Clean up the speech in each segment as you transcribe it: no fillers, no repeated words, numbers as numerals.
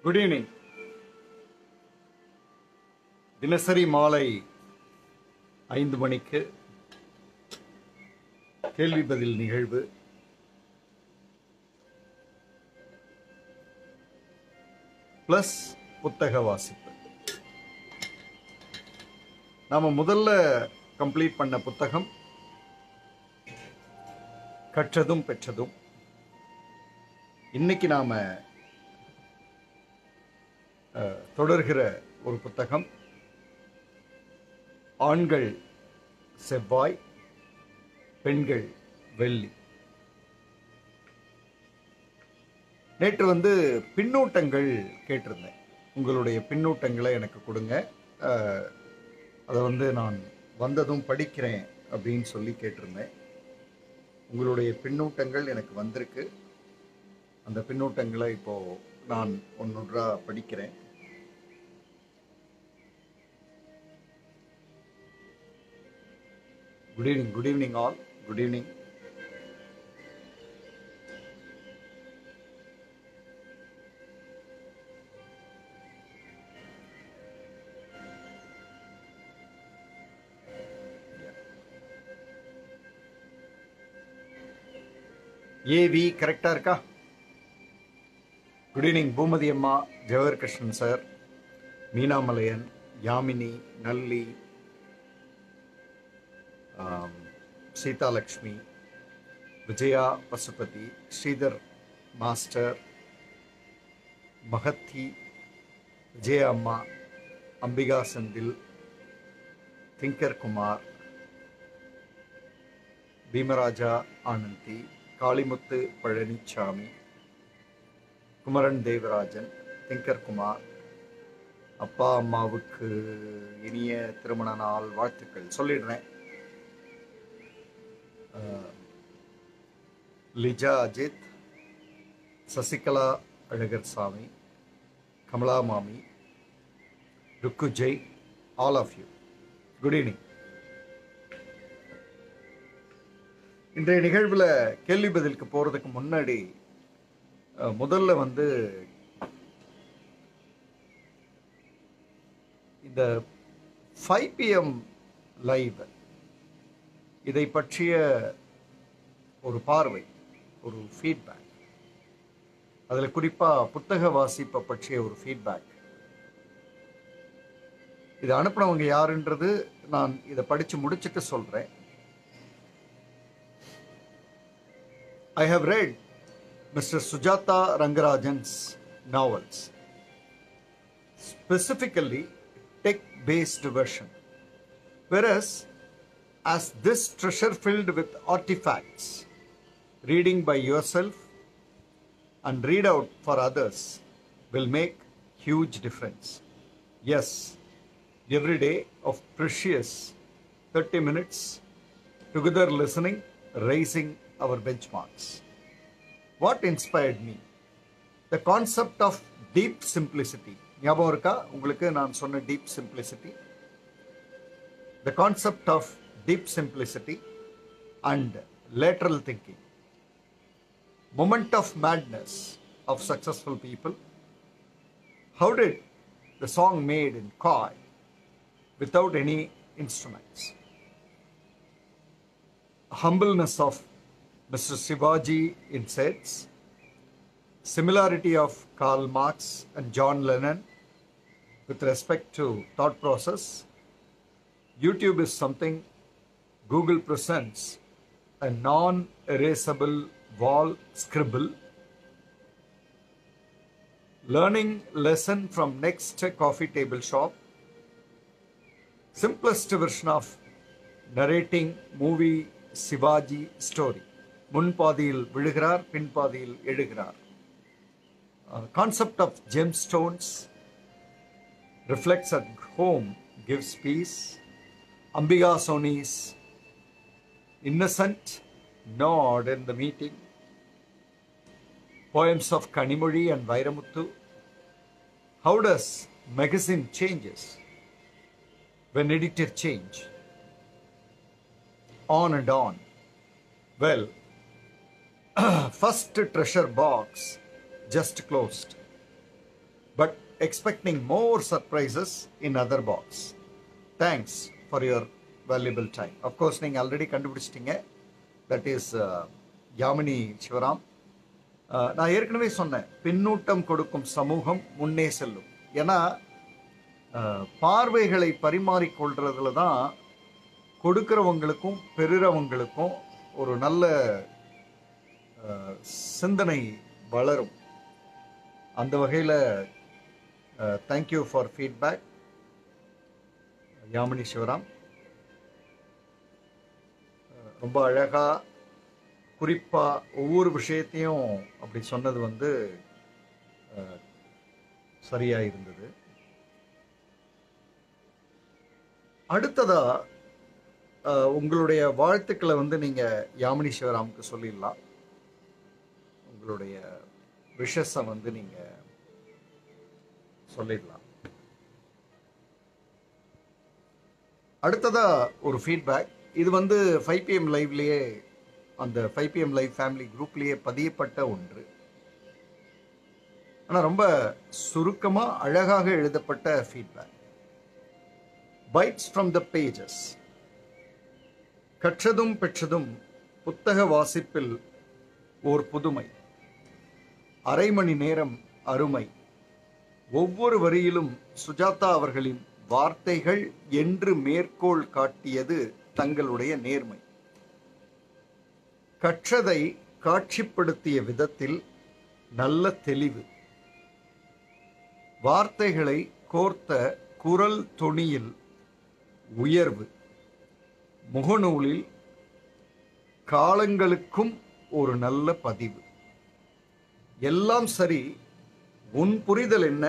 Good evening. தினசரி மாலை 5 மணிக்கு கேள்வி பதில் நிகழ்வு. பிளஸ் புத்தக வாசிப்பு. நாம முதல்ல கம்ப்ளீட் பண்ண புத்தகம் கற்றதும் பெற்றதும். இன்னைக்கு நாம தொடர்கிற ஒரு புத்தகம் ஆண்கள் செவ்வாய், பெண்கள் வெள்ளி. நேற்று பின்னூட்டங்கள் கேட்டிருந்தேன். உங்களுடைய பின்னூட்டங்களை எனக்கு கொடுங்க, அதை நான் வந்ததும் படிக்கிறேன் அப்படின்னு சொல்லி கேட்டிருந்தேன். உங்களுடைய பின்னூட்டங்கள் எனக்கு வந்திருக்கு. அந்த பின்னூட்டங்களை இப்போ நான் ஒன்றா படிக்கிறேன். Good evening all. Good evening. AV கரெக்டா இருக்கா? குட் ஈவினிங் பூமதி அம்மா, ஜவஹர் கிருஷ்ணன் சார், மீனாமலையன், யாமினி, நல்லி, சீதாலக்ஷ்மி, விஜயா பசுபதி, ஸ்ரீதர் மாஸ்டர், மகத்தி, விஜயா அம்மா, அம்பிகா செந்தில், திங்கர் குமார், பீமராஜா ஆனந்தி, காளிமுத்து பழனிசாமி, குமரன் தேவராஜன், திங்கர் குமார். அப்பா அம்மாவுக்கு இனிய திருமண நாள் வாழ்த்துக்கள் சொல்லிடுறேன். லிஜா அஜித், சசிகலா அழகர் சாமி, கமலா மாமி, Rukku Jai, all of you good evening. இன்றைய நிகழ்வில் கேள்வி பதிலுக்கு போகிறதுக்கு முன்னாடி முதல்ல இந்த 5 PM லைவ் இதை பற்றிய ஒரு பார்வை, ஒரு ஃபீட்பேக், அதில் குறிப்பாக புத்தக வாசிப்பை பற்றிய ஒரு ஃபீட்பேக். இது அனுப்பினவங்க யாருன்றது நான் இதை படித்து முடிச்சுட்டு சொல்கிறேன். I have read Mr. Sujata Rangarajan's novels, specifically tech-based version, whereas as this treasure filled with artifacts, reading by yourself and read out for others will make huge difference. Yes, every day of precious 30 minutes together listening, raising our benchmarks. What inspired me? The concept of deep simplicity. ஞாபகம் இருக்கா உங்களுக்கு நான் சொன்ன deep simplicity? The concept of deep simplicity and lateral thinking. Moment of madness of successful people. How did the song made in Koi without any instruments? Humbleness of Mr. Shivaji in sets. Similarity of Karl Marx and John Lennon with respect to thought process. YouTube is something Google presents, a non-erasable wall scribble. Learning lesson from next coffee table shop. Simplest version of narrating movie Shivaji story. முன்பாதியில் விழுகிறார், பின்பாதியில் எழுகிறார். Concept of gemstones. Reflects at home, gives peace. Ambiga Soni's innocent nod in the meeting. Poems of Kanimuri and Vairamuthu. How does magazine changes when editor change? On and on. Well, first treasure box just closed. But expecting more surprises in other box. Thanks for your valuable time. Of course நீங்கள் already கண்டுபிடிச்சிட்டிங்க. That is Yamini Sivaram. நான் ஏற்கனவே சொன்னேன், பின்னூட்டம் கொடுக்கும் சமூகம் முன்னே செல்லும். ஏன்னா பார்வைகளை பரிமாறிக்கொள்றதுல தான் கொடுக்கிறவங்களுக்கும் பெறுறவங்களுக்கும் ஒரு நல்ல சிந்தனை வளரும். அந்த வகையில் thank you for feedback Yamini Sivaram. ரொம்ப அழகா குறிப்பா ஒவ்வொரு விஷயத்தையும் அப்படி சொன்னது வந்து சரியா இருந்தது. அடுத்ததா உங்களுடைய வாழ்த்துக்களை வந்து நீங்க யாமினி சிவராமுக்கு சொல்லிடலாம். உங்களுடைய விஷஸை வந்து நீங்க சொல்லிடலாம். அடுத்ததா ஒரு ஃபீட்பேக். இது வந்து 5 PM லைவ்லேயே, அந்த 5 PM லைவ் ஃபேமிலி குரூப்லேயே பதியப்பட்ட ஒன்று. ஆனால் ரொம்ப சுருக்கமாக அழகாக எழுதப்பட்ட feedback. Bites from the pages. கற்றதும் பெற்றதும் புத்தக வாசிப்பில் ஓர் புதுமை. அரை மணி நேரம் அருமை. ஒவ்வொரு வரியிலும் சுஜாதா அவர்களின் வார்த்தைகள் என்று மேற்கோள் காட்டியது தங்களுடைய நேர்மை. கற்றதை காட்சிப்படுத்திய விதத்தில் நல்ல தெளிவு. வார்த்தைகளை கோர்த்த குரல் தொனியில் உயர்வு. முகநூலில் காலங்களுக்கும் ஒரு நல்ல பதிவு. எல்லாம் சரி, உன் புரிதல் என்ன?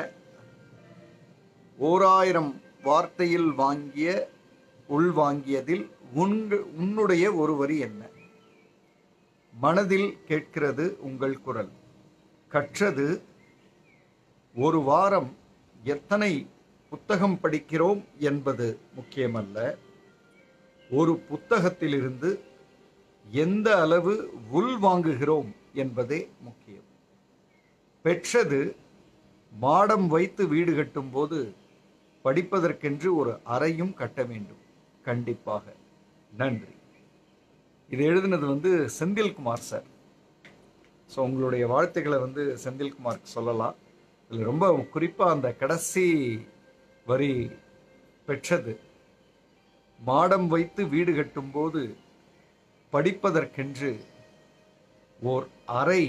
1000 வார்த்தையில் உள்வாங்கியதில் உன்னுடைய ஒரு வரி என்ன? மனதில் கேட்கிறது உங்கள் குரல். கற்றது ஒரு வாரம் எத்தனை புத்தகம் படிக்கிறோம் என்பது முக்கியமல்ல, ஒரு புத்தகத்திலிருந்து எந்த அளவு உள்வாங்குகிறோம் என்பதே முக்கியம். பெற்றது மாடம் வைத்து வீடு கட்டும் போது படிப்பதற்கென்று ஒரு அறையும் கட்ட வேண்டும். கண்டிப்பாக. நன்றி. இது எழுதினது வந்து செந்தில்குமார் சார். ஸோ உங்களுடைய வாழ்த்துக்களை வந்து செந்தில்குமாருக்கு சொல்லலாம். இதில் ரொம்ப குறிப்பாக அந்த கடைசி வரி, பெற்றது மாடம் வைத்து வீடு கட்டும் போது படிப்பதற்கென்று ஓர் அறை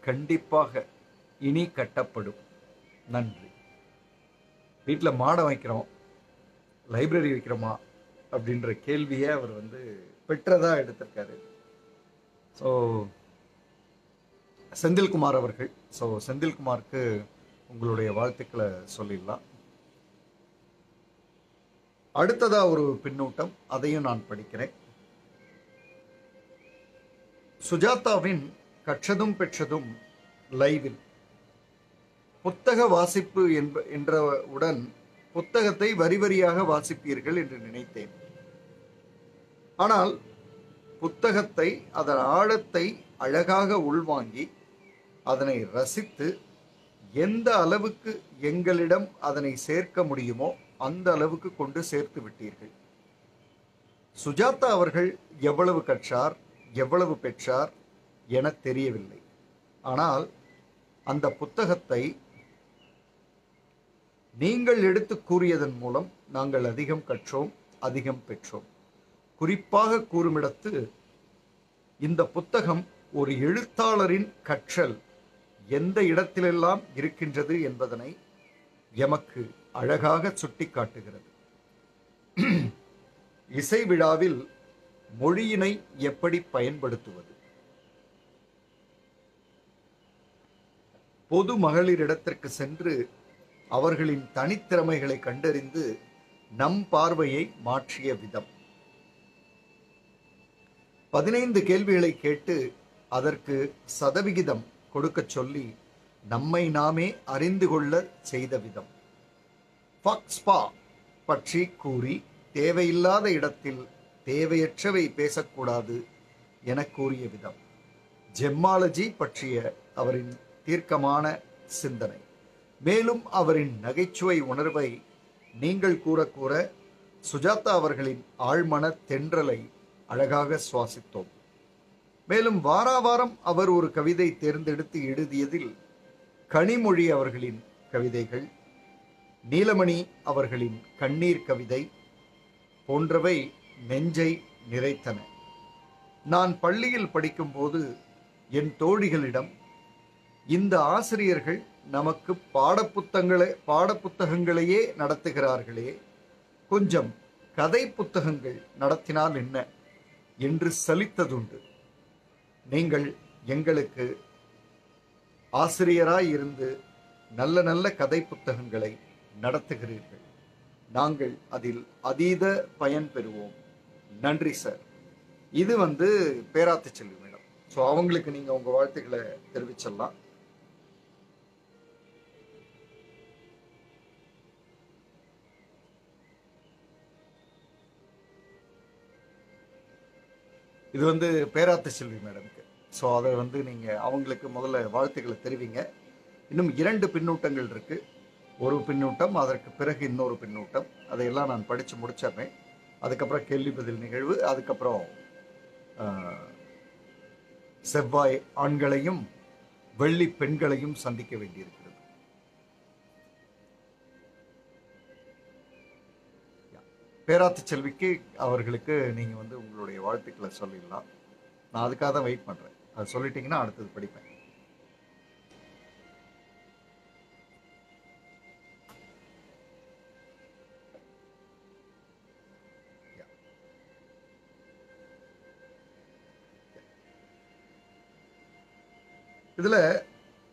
கண்டிப்பாக இனி கட்டப்படும். நன்றி. வீட்டில் மாடம் வைக்கிறோம், லைப்ரரி வைக்கிறோமா அப்படின்ற கேள்வியை அவர் வந்து பெற்றதா எடுத்திருக்காரு. ஸோ செந்தில்குமார் அவர்கள், ஸோ செந்தில்குமாருக்கு உங்களுடைய வாழ்த்துக்களை சொல்லிடலாம். அடுத்ததா ஒரு பின்னூட்டம், அதையும் நான் படிக்கிறேன். சுஜாதாவின் கற்றதும் பெற்றதும் லைவில் புத்தக வாசிப்பு என்றவுடன் புத்தகத்தை வரி வரியாக வாசிப்பீர்கள் என்று நினைத்தேன். ஆனால் புத்தகத்தை, அதன் ஆழத்தை அழகாக உள்வாங்கி அதனை ரசித்து எந்த அளவுக்கு எங்களிடம் அதனை சேர்க்க முடியுமோ அந்த அளவுக்கு கொண்டு சேர்த்து விட்டீர்கள். சுஜாதா அவர்கள் எவ்வளவு கற்றார், எவ்வளவு பெற்றார் என தெரியவில்லை. ஆனால் அந்த புத்தகத்தை நீங்கள் எடுத்து கூறியதன் மூலம் நாங்கள் அதிகம் கற்றோம், அதிகம் பெற்றோம். குறிப்பாக கூறுமிடத்து, இந்த புத்தகம் ஒரு எழுத்தாளரின் கற்றல் எந்த இடத்திலெல்லாம் இருக்கின்றது என்பதனை எமக்கு அழகாக சுட்டி காட்டுகிறது. இசை விழாவில் மொழியினை எப்படி பயன்படுத்துவது, பொது மகளிரிடத்திற்கு சென்று அவர்களின் தனித்திறமைகளை கண்டறிந்து நம் பார்வையை மாற்றிய விதம், 15 கேள்விகளை கேட்டு அதற்கு சதவிகிதம் கொடுக்க சொல்லி நம்மை நாமே அறிந்து கொள்ள செய்த விதம், ஃபக்ஸ்பா பற்றி கூறி தேவையில்லாத இடத்தில் தேவையற்றவை பேசக்கூடாது என கூறிய விதம், ஜெம்மாலஜி பற்றிய அவரின் தீர்க்கமான சிந்தனை, மேலும் அவரின் நகைச்சுவை உணர்வை நீங்கள் கூற கூற சுஜாதா அவர்களின் ஆழ்மன தென்றலை அழகாக சுவாசித்தோம். மேலும் வாராவாரம் அவர் ஒரு கவிதை தேர்ந்தெடுத்து எழுதியதில் கனிமொழி அவர்களின் கவிதைகள், நீலமணி அவர்களின் கண்ணீர் கவிதை போன்றவை நெஞ்சை நிறைத்தன. நான் பள்ளியில் படிக்கும்போது என் தோழிகளிடம், இந்த ஆசிரியர்கள் நமக்கு பாடப்புத்தகங்களையே நடத்துகிறார்களே, கொஞ்சம் கதை புத்தகங்கள் நடத்தினால் என்ன என்று சலித்ததுண்டு. நீங்கள் எங்களுக்கு ஆசிரியராய் இருந்து நல்ல நல்ல கதை புத்தகங்களை நடத்துகிறீர்கள். நாங்கள் அதில் அதீத பயன் பெறுவோம். நன்றி சார். இது பேராத்து செல்வி மேடம். ஸோ அவங்களுக்கு நீங்க உங்க வாழ்த்துக்களை தெரிவிச்சிடலாம். இது பேராத்து செல்வி மேடம்க்கு. ஸோ அதை நீங்கள் அவங்களுக்கு முதல்ல வாழ்த்துக்களை தெரிவிங்க. இன்னும் 2 பின்னூட்டங்கள் இருக்கு. ஒரு பின்னூட்டம், அதற்கு பிறகு இன்னொரு பின்னூட்டம். அதையெல்லாம் நான் படித்து முடிச்சிடுறேன். அதுக்கப்புறம் கேள்வி பதில் நிகழ்வு, அதுக்கப்புறம் செவ்வாய் ஆண்களையும் வெள்ளி பெண்களையும் சந்திக்க வேண்டியிருக்கிறது. பேராத்து செல்விக்கு அவர்களுக்கு நீங்க உங்களுடைய வாழ்த்துக்களை சொல்லிடலாம். நான் அதுக்காக தான் வெயிட் பண்றேன். அது சொல்லிட்டீங்கன்னா அடுத்தது படிப்பேன். இதுல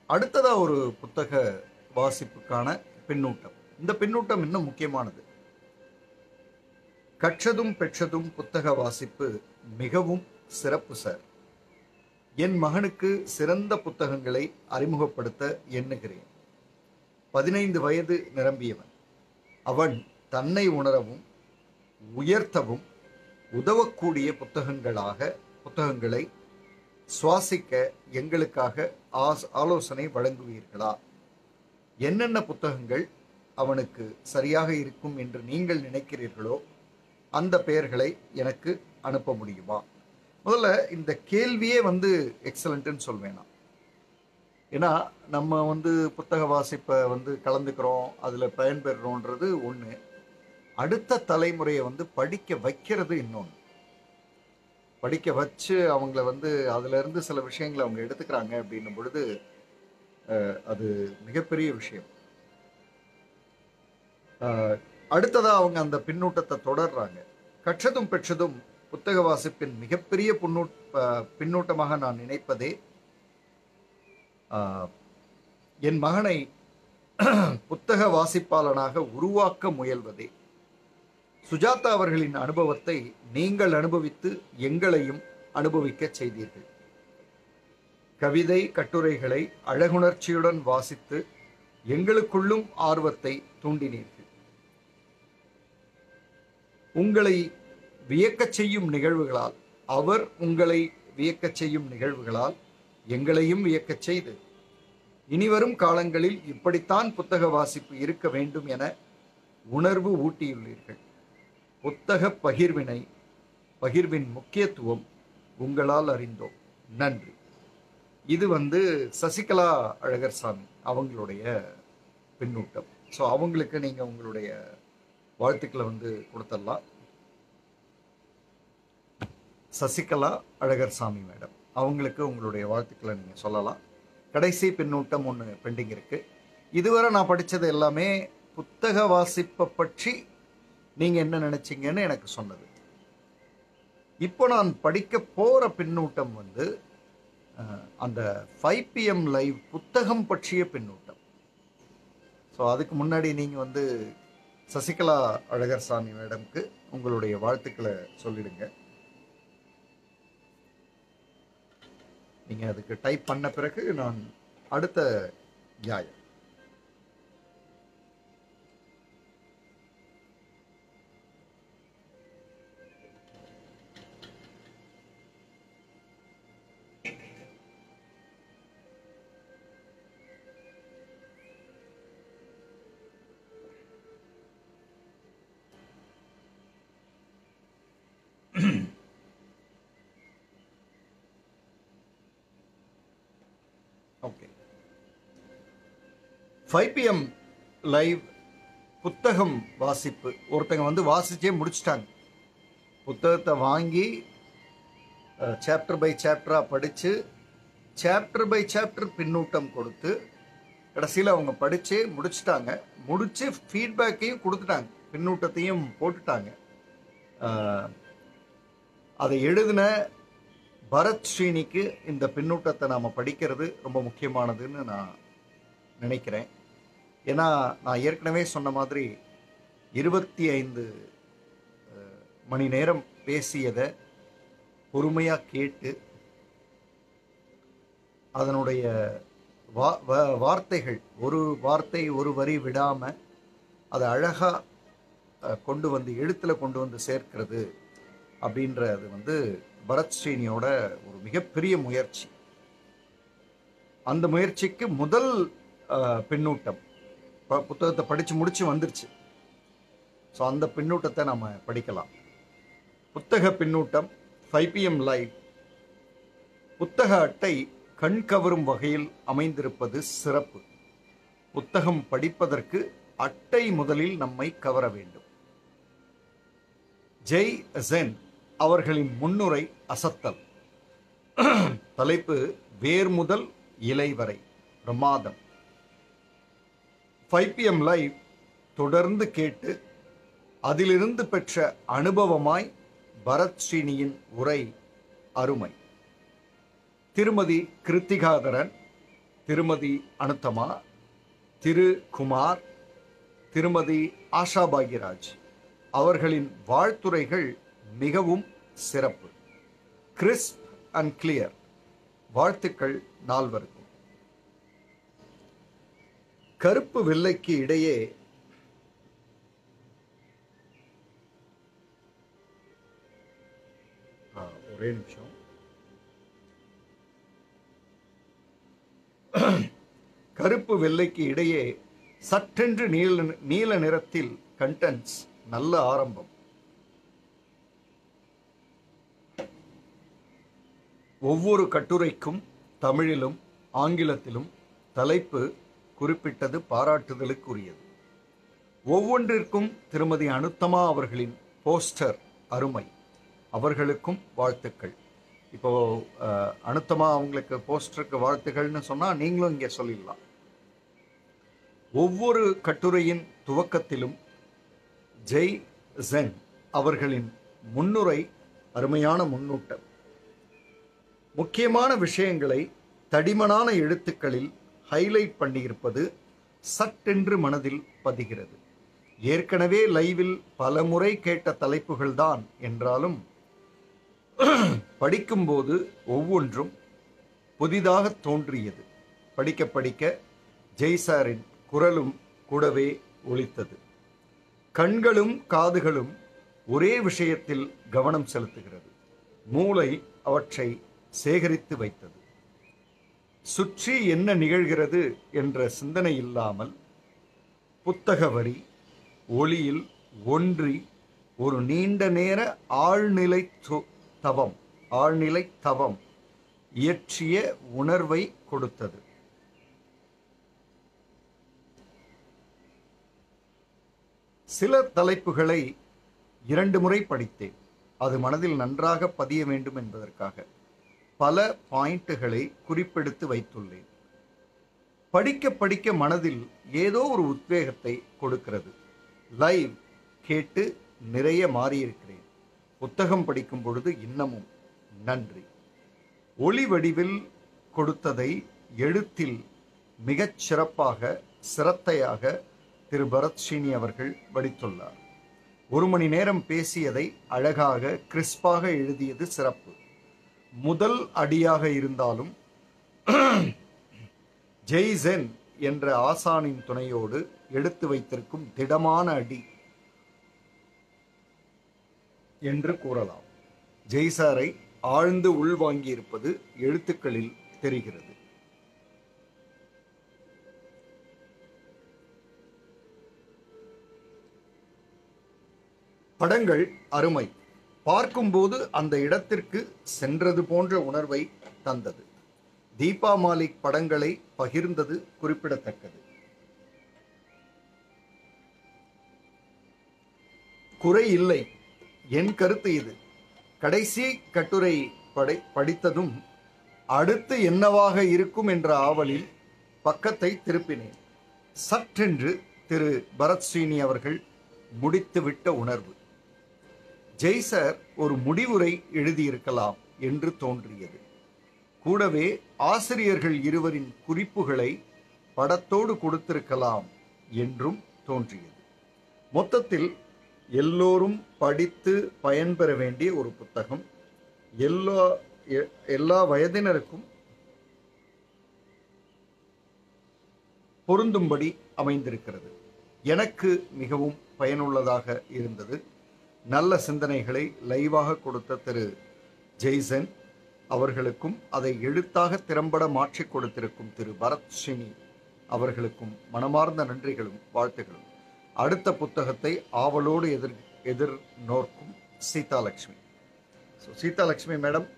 அடுத்ததா ஒரு புத்தக வாசிப்புக்கான பின்னூட்டம். இந்த பின்னூட்டம் இன்னும் முக்கியமானது. கற்றதும் பெற்றதும் புத்தக வாசிப்பு மிகவும் சிறப்பு சார். என் மகனுக்கு சிறந்த புத்தகங்களை அறிமுகப்படுத்த எண்ணுகிறேன். 15 வயது நிரம்பியவன். அவன் தன்னை உணரவும் உயர்த்தவும் உதவக்கூடிய புத்தகங்களை சுவாசிக்க எங்களுக்காக ஆலோசனை வழங்குவீர்களா? என்னென்ன புத்தகங்கள் அவனுக்கு சரியாக இருக்கும் என்று நீங்கள் நினைக்கிறீர்களோ அந்த பெயர்களை எனக்கு அனுப்ப முடியுமா? முதல்ல இந்த கேள்வியே எக்ஸலண்ட்னு சொல்வேனா. ஏன்னா நம்ம புத்தக வாசிப்பை கலந்துக்கிறோம், அதில் பயன்பெறுறோன்றது ஒன்று. அடுத்த தலைமுறையை படிக்க வைக்கிறது இன்னொன்று. படிக்க வச்சு அவங்கள அதுலேருந்து சில விஷயங்களை அவங்க எடுத்துக்கிறாங்க அப்படின்னும் பொழுது அது மிகப்பெரிய விஷயம். அடுத்ததா அவங்க அந்த பின்னூட்டத்தை தொடர்றாங்க. கற்றதும் பெற்றதும் புத்தக வாசிப்பின் மிகப்பெரிய பின்னூட்டமாக நான் நினைப்பதே என் மகனை புத்தக வாசிப்பாளனாக உருவாக்க முயல்வதே. சுஜாதா அவர்களின் அனுபவத்தை நீங்கள் அனுபவித்து எங்களையும் அனுபவிக்க செய்தீர்கள். கவிதை கட்டுரைகளை அழகுணர்ச்சியுடன் வாசித்து எங்களுக்குள்ளும் ஆர்வத்தை தூண்டினீர்கள். உங்களை வியக்கச் செய்யும் நிகழ்வுகளால், அவர் உங்களை வியக்கச் செய்யும் நிகழ்வுகளால் எங்களையும் வியக்கச் செய்து இனிவரும் காலங்களில் இப்படித்தான் புத்தக வாசிப்பு இருக்க வேண்டும் என உணர்வு ஊட்டியுள்ளீர்கள். புத்தக பகிர்வின் முக்கியத்துவம் உங்களால் அறிந்தோம். நன்றி. இது சசிகலா அழகர்சாமி அவங்களுடைய பின்னூட்டம். ஸோ அவங்களுக்கு நீங்கள் உங்களுடைய வாழ்த்துக்களை கொடுத்துடலாம். சசிகலா அழகர்சாமி மேடம் அவங்களுக்கு உங்களுடைய வாழ்த்துக்களை நீங்கள் சொல்லலாம். கடைசி பின்னூட்டம் ஒன்று பெண்டிங் இருக்கு. இதுவரை நான் படித்தது எல்லாமே புத்தக வாசிப்பை பற்றி நீங்கள் என்ன நினைச்சிங்கன்னு எனக்கு சொன்னது. இப்போ நான் படிக்க போகிற பின்னூட்டம் அந்த 5 PM லைவ் புத்தகம் பற்றிய பின்னூட்டம். ஸோ அதுக்கு முன்னாடி நீங்கள் சசிகலா அழகர்சாமி மேடம்க்கு உங்களுடைய வாழ்த்துக்களை சொல்லிடுங்க. நீங்கள் அதுக்கு டைப் பண்ண பிறகு நான் அடுத்த நியாயம். ஓகே, 5 PM லைவ் புத்தகம் வாசிப்பு. ஒருத்தங்க வந்து வாசிச்சே முடிச்சிட்டாங்க. புத்தகத்தை வாங்கி சாப்டர் பை சாப்டராக படித்து சாப்டர் பை சாப்டர் பின்னூட்டம் கொடுத்து கடைசியில் அவங்க படித்து முடிச்சிட்டாங்க. முடித்து ஃபீட்பேக்கையும் கொடுத்துட்டாங்க, பின்னூட்டத்தையும் போட்டுட்டாங்க. அதை எழுதின பரத் ஸ்ரீனிக்கு இந்த பின்னூட்டத்தை நாம் படிக்கிறது ரொம்ப முக்கியமானதுன்னு நான் நினைக்கிறேன். ஏன்னா நான் ஏற்கனவே சொன்ன மாதிரி 25 மணி நேரம் பேசியதை பொறுமையாக கேட்டு அதனுடைய வார்த்தைகள் ஒரு வார்த்தை ஒரு வரி விடாமல் அதை அழகாக கொண்டு வந்து எழுத்தில் கொண்டு வந்து சேர்க்கிறது அப்படின்றது வந்து பரத் ஸ்ரீனியோட ஒரு மிகப்பெரிய முயற்சி. அந்த முயற்சிக்கு முதல் பின்னூட்டம் புத்தகத்தை படித்து முடித்து வந்துருச்சு. ஸோ அந்த பின்னூட்டத்தை நம்ம படிக்கலாம். புத்தக பின்னூட்டம் 5 PM லைவ். புத்தக அட்டை கண்கவரும் வகையில் அமைந்திருப்பது சிறப்பு. புத்தகம் படிப்பதற்கு அட்டை முதலில் நம்மை கவர வேண்டும். ஜெய் ஜென் அவர்களின் முன்னுரை அசத்தல். தலைப்பு வேர் முதல் இலை வரை பிரமாதம். 5 PM லைவ் தொடர்ந்து கேட்டு அதிலிருந்து பெற்ற அனுபவமாய் பரத் ஸ்ரீனியின் உரை அருமை. திருமதி கிருத்திகாதரன், திருமதி அனுத்தமா, திரு குமார், திருமதி ஆஷா பாக்யராஜ் அவர்களின் வாழ்த்துரைகள் மிகவும் சிறப்பு. Crisp and clear. வாழ்த்துக்கள் நால்வருக்கும். கருப்பு வெள்ளைக்கு இடையே ஒரே நிமிஷம். கருப்பு வெள்ளைக்கு இடையே சற்றென்று நீல நிறத்தில் கண்டென்ட்ஸ். நல்ல ஆரம்பம். ஒவ்வொரு கட்டுரைக்கும் தமிழிலும் ஆங்கிலத்திலும் தலைப்பு குறிப்பிட்டது பாராட்டுதலுக்குரியது. ஒவ்வொன்றிற்கும் திருமதி அனுத்தமா அவர்களின் போஸ்டர் அருமை. அவர்களுக்கும் வாழ்த்துக்கள். இப்போ அனுத்தமா அவங்களுக்கு போஸ்டருக்கு வாழ்த்துக்கள்னு சொன்னால் நீங்களும் இங்கே சொல்லிடலாம். ஒவ்வொரு கட்டுரையின் துவக்கத்திலும் ஜெய் ஜென் அவர்களின் முன்னுரை அருமையான முன்னூட்டம். முக்கியமான விஷயங்களை தடிமனான எழுத்துக்களில் ஹைலைட் பண்ணியிருப்பது சட்டென்று மனதில் பதிகிறது. ஏற்கனவே லைவில் பல முறை கேட்ட தலைப்புகள்தான் என்றாலும் படிக்கும்போது ஒவ்வொன்றும் புதிதாக தோன்றியது. படிக்க படிக்க ஜெய்சாரின் குரலும் கூடவே ஒலித்தது. கண்களும் காதுகளும் ஒரே விஷயத்தில் கவனம் செலுத்துகிறது. மூளை அவற்றை சேகரித்து வைத்தது. சுற்றி என்ன நிகழ்கிறது என்ற சிந்தனை இல்லாமல் புத்தக வரி ஒளியில் ஒன்றி ஒரு நீண்ட நேர ஆழ்நிலை தவம் இயற்றிய உணர்வை கொடுத்தது. சில தலைப்புகளை 2 முறை படித்தேன். அது மனதில் நன்றாக பதிய வேண்டும் என்பதற்காக பல பாயிண்ட்டுகளை குறிப்பெடுத்து வைத்துள்ளேன். படிக்க படிக்க மனதில் ஏதோ ஒரு உத்வேகத்தை கொடுக்கிறது. லைவ் கேட்டு நிறைய மாறியிருக்கிறேன். புத்தகம் படிக்கும் பொழுது இன்னமும் நன்றி. ஒளி வடிவில் கொடுத்ததை எழுத்தில் மிகச் சிறப்பாக சிரத்தையாக திரு பரத் ஸ்ரீனி அவர்கள் வடித்துள்ளார். 1 மணி நேரம் பேசியதை அழகாக கிறிஸ்பாக எழுதியது சிறப்பு. முதல் அடியாக இருந்தாலும் ஜெய்சென் என்ற ஆசானின் துணையோடு எடுத்து வைத்திருக்கும் திடமான அடி என்று கூறலாம். ஜெய்சாரை ஆழ்ந்து உள்வாங்கியிருப்பது எழுத்துக்களில் தெரிகிறது. படங்கள் அருமை. பார்க்கும்போது அந்த இடத்திற்கு சென்றது போன்ற உணர்வை தந்தது. தீபா மாலிக் படங்களை பகிர்ந்தது குறிப்பிடத்தக்கது. குறை இல்லை, என் கருத்து இது. கடைசி கட்டுரை படித்ததும் அடுத்து என்னவாக இருக்கும் என்ற ஆவலில் பக்கத்தை திருப்பினேன். சற்றென்று திரு பரத் ஸ்ரீனி அவர்கள் முடித்துவிட்ட உணர்வு. ஜெய்சர் ஒரு முடிவுரை எழுதியிருக்கலாம் என்று தோன்றியது. கூடவே ஆசிரியர்கள் இருவரின் குறிப்புகளை படத்தோடு கொடுத்திருக்கலாம் என்றும் தோன்றியது. மொத்தத்தில் எல்லோரும் படித்து பயன்பெற வேண்டிய ஒரு புத்தகம். எல்லா வயதினருக்கும் பொருந்தும்படி அமைந்திருக்கிறது. எனக்கு மிகவும் பயனுள்ளதாக இருந்தது. நல்ல சிந்தனைகளை லைவாக கொடுத்த திரு ஜெய்சன் அவர்களுக்கும் அதை எழுத்தாக திறம்பட மாற்றிக் கொடுத்திருக்கும் திரு பரத் ஸ்ரீனி அவர்களுக்கும் மனமார்ந்த நன்றிகளும் வாழ்த்துகளும். அடுத்த புத்தகத்தை ஆவலோடு எதிர்நோக்கும் சீதாலட்சுமி. சீதாலட்சுமி மேடம்,